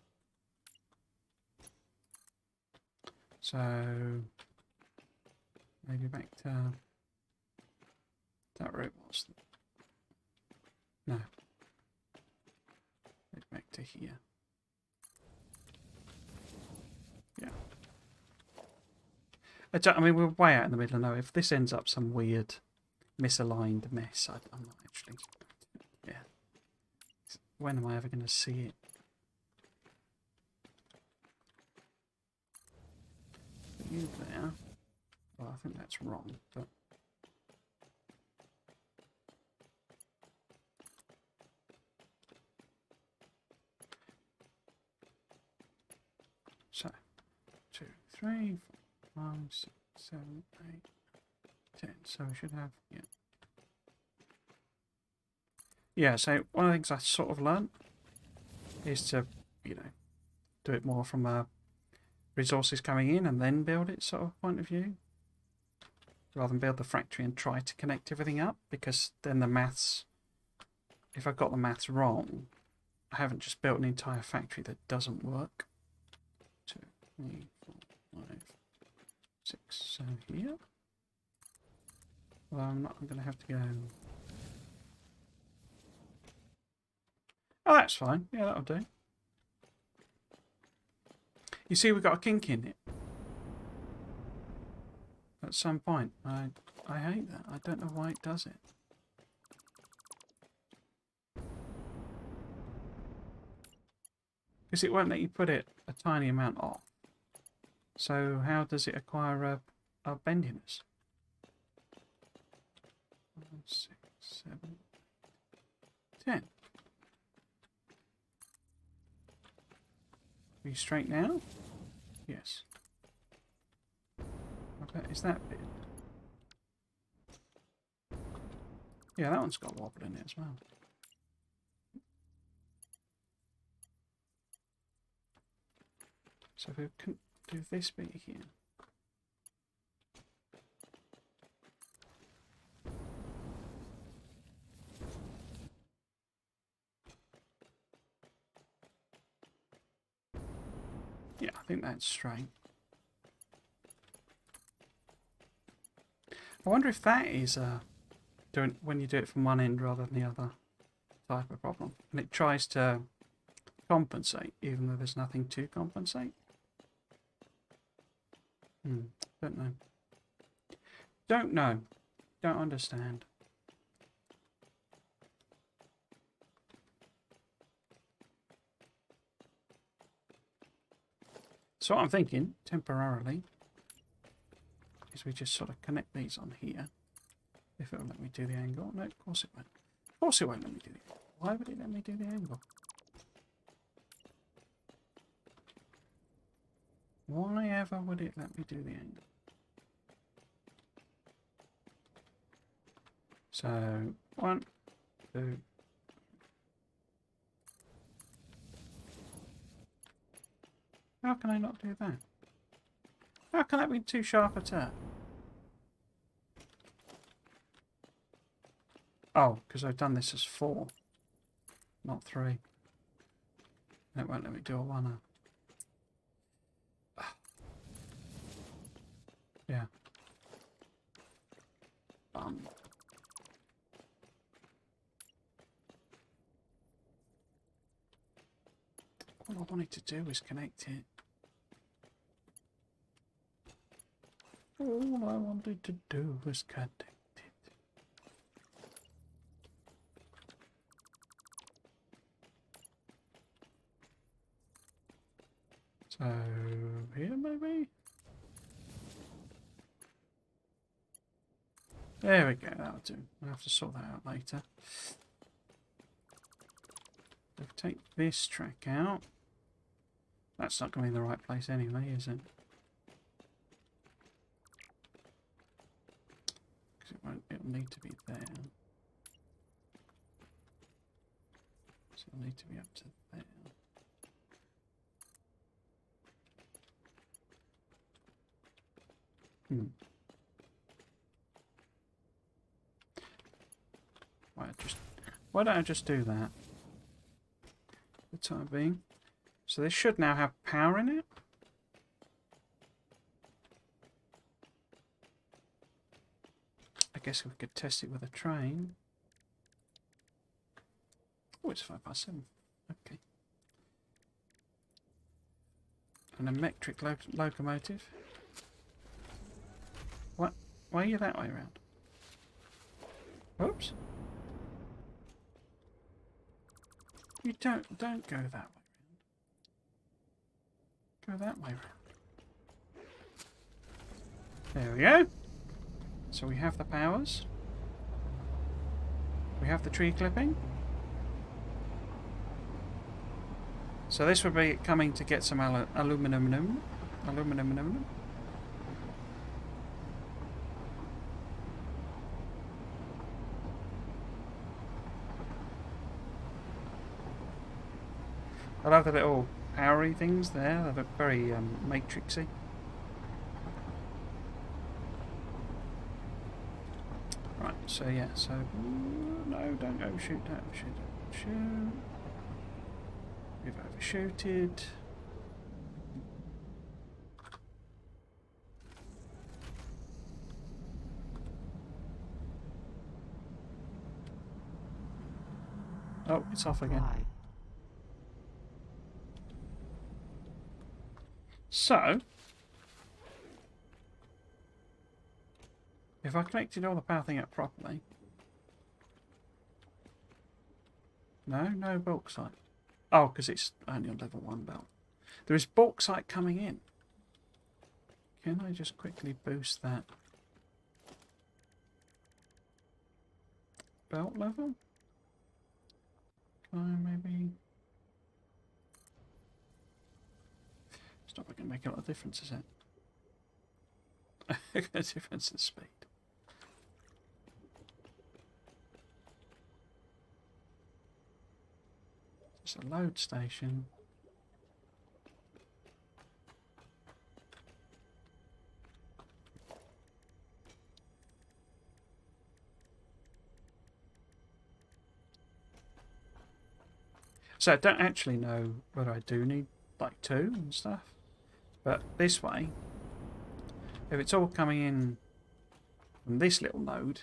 S1: So maybe back to that route was. No. Maybe back to here. Yeah. I mean, we're way out in the middle of nowhere. If this ends up some weird misaligned mess, I'm not actually. Yeah. When am I ever going to see it? Put you there. Well, I think that's wrong, but. So, 2, 3, 4, 5, 6, 7, 8, 10. So we should have, yeah. Yeah, so one of the things I sort of learned is to, you know, do it more from a resources coming in and then build it sort of point of view. Rather than build the factory and try to connect everything up, because then the maths, if I've got the maths wrong, I haven't just built an entire factory that doesn't work. 2, 3, 4, 5, 6. So here. Well, I'm going to have to go. Oh, that's fine. Yeah, that'll do. You see, we've got a kink in it. At some point. I hate that. I don't know why it does it. Because it won't let you put it a tiny amount off. So how does it acquire a bendiness? 5, 6, 7, 10. Are you straight now? Yes. I bet is that bit? Yeah, that one's got wobble in it as well. So if we can do this bit here. Yeah, I think that's straight. I wonder if that is doing when you do it from one end rather than the other type of problem. And it tries to compensate even though there's nothing to compensate. Don't know. Don't know. Don't understand. So what I'm thinking, temporarily, is we just sort of connect these on here. If it'll let me do the angle. No, of course it won't. Of course it won't let me do the angle. Why would it let me do the angle? Why ever would it let me do the angle? So, 1, 2. How can I not do that? How can that be too sharp a turn? Oh, because I've done this as 4, not 3. That won't let me do a 1. Yeah. All I wanted to do was connect it. All I wanted to do was connect it. So, here maybe? There we go, that'll do. We'll have to sort that out later. If we take this track out, that's not going to be in the right place anyway, is it? Because it'll need to be there. So it'll need to be up to there. Why don't I just do that for the time being? So this should now have power in it. I guess we could test it with a train. Oh, it's 5 past 7. Okay. An electric locomotive. What? Why are you that way around? Oops. You don't go that way round. Go that way round. There we go. So we have the powers. We have the tree clipping. So this would be coming to get some aluminium. I love the little powery things there. They look very matrixy. Right, so yeah, so no, don't overshoot, don't overshoot, don't overshoot. We've overshooted. Oh, it's off again. So, if I connected all the power thing up properly, no bauxite. Oh, because it's only on level 1 belt. There is bauxite coming in. Can I just quickly boost that belt level? Can I maybe? It's not going to make a lot of difference, is it? A difference in speed. It's a load station. So I don't actually know whether I do need like 2 and stuff. But this way, if it's all coming in from this little node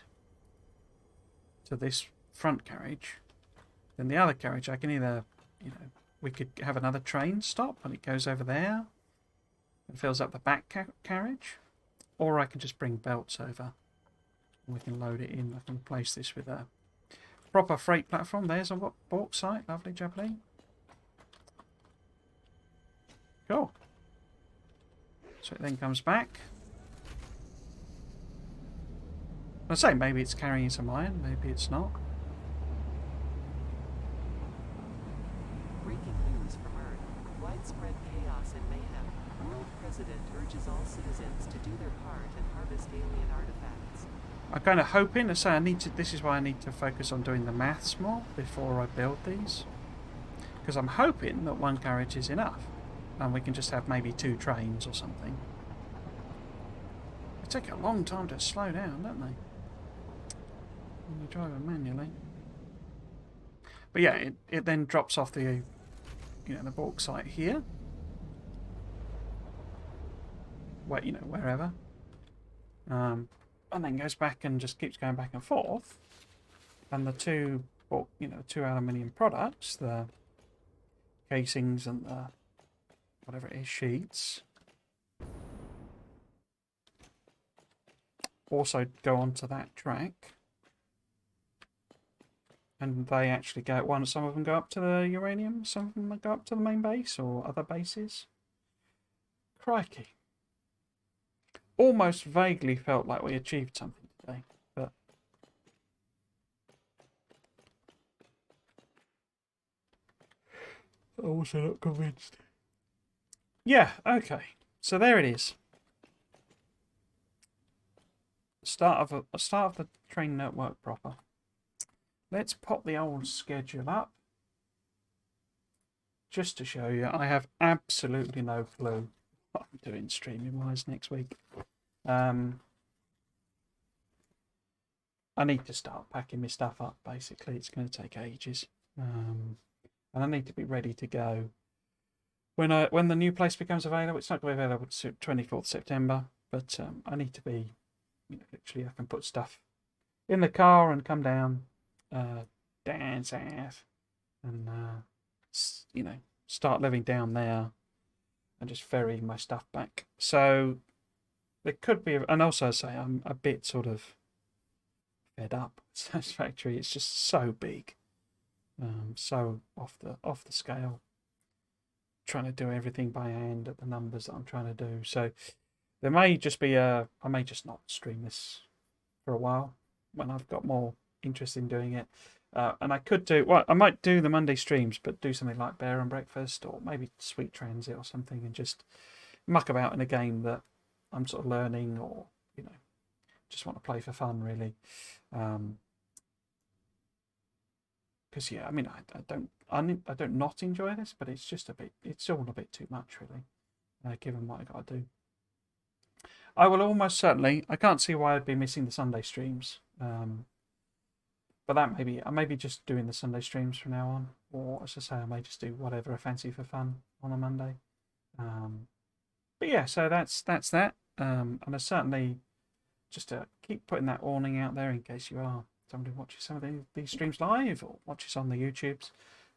S1: to this front carriage, then the other carriage I can either, we could have another train stop and it goes over there and fills up the back carriage, or I can just bring belts over and we can load it in. I can replace this with a proper freight platform. There's a bauxite, lovely jubbly. Cool. So it then comes back. I say maybe it's carrying some iron, maybe it's not.
S2: Breaking news from Earth. Widespread chaos and mayhem. World President urges all citizens to do their part and harvest alien artifacts.
S1: I'm kind of hoping to say this is why I need to focus on doing the maths more before I build these. Because I'm hoping that 1 carriage is enough. And we can just have maybe 2 trains or something. They take a long time to slow down, don't they? When you drive them manually. But yeah, it then drops off the the bauxite here. Wherever. And then goes back and just keeps going back and forth. And the 2 aluminium products, the casings and the whatever it is, sheets, also go onto that track. And they actually go, some of them go up to the uranium, some of them go up to the main base or other bases. Crikey. Almost vaguely felt like we achieved something today, but Also not convinced. Yeah, okay. So there it is. Start of the train network proper. Let's pop the old schedule up. Just to show you, I have absolutely no clue what I'm doing streaming wise next week. I need to start packing my stuff up, basically. It's going to take ages. And I need to be ready to go. When the new place becomes available, it's not going to be available until 24th September, but I need to be, literally I can put stuff in the car and come down, down south, and, start living down there and just ferrying my stuff back. So there could be, and also I say I'm a bit sort of fed up. Satisfactory, it's just so big, so off the scale. Trying to do everything by hand at the numbers that I'm trying to do. So there may just be I may just not stream this for a while when I've got more interest in doing it. And I could do, well, I might do the Monday streams, but do something like Bear and Breakfast or maybe Sweet Transit or something and just muck about in a game that I'm sort of learning or, just want to play for fun, really. Because yeah, I mean, I don't not enjoy this, but it's just it's all a bit too much, really, given what I got to do. I will almost certainly, I can't see why I'd be missing the Sunday streams, but that I may be just doing the Sunday streams from now on, or as I say, I may just do whatever I fancy for fun on a Monday. But yeah, so that's that, and I certainly just to keep putting that warning out there in case you are somebody watches some of these streams live or watches on the YouTubes.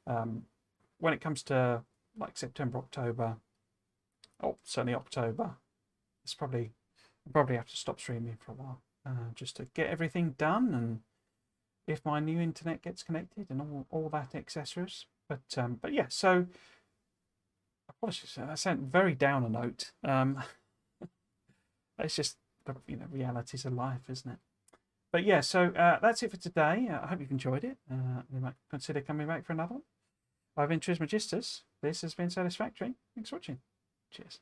S1: When it comes to like September, October, or certainly October, I'll probably have to stop streaming for a while, just to get everything done, and if my new internet gets connected and all that accessories. But yeah, so apologies, I sound very down a note. It's just the realities of life, isn't it? But yeah, so that's it for today. I hope you've enjoyed it. You might consider coming back for another one. I've been Trismegistus. This has been Satisfactory. Thanks for watching. Cheers.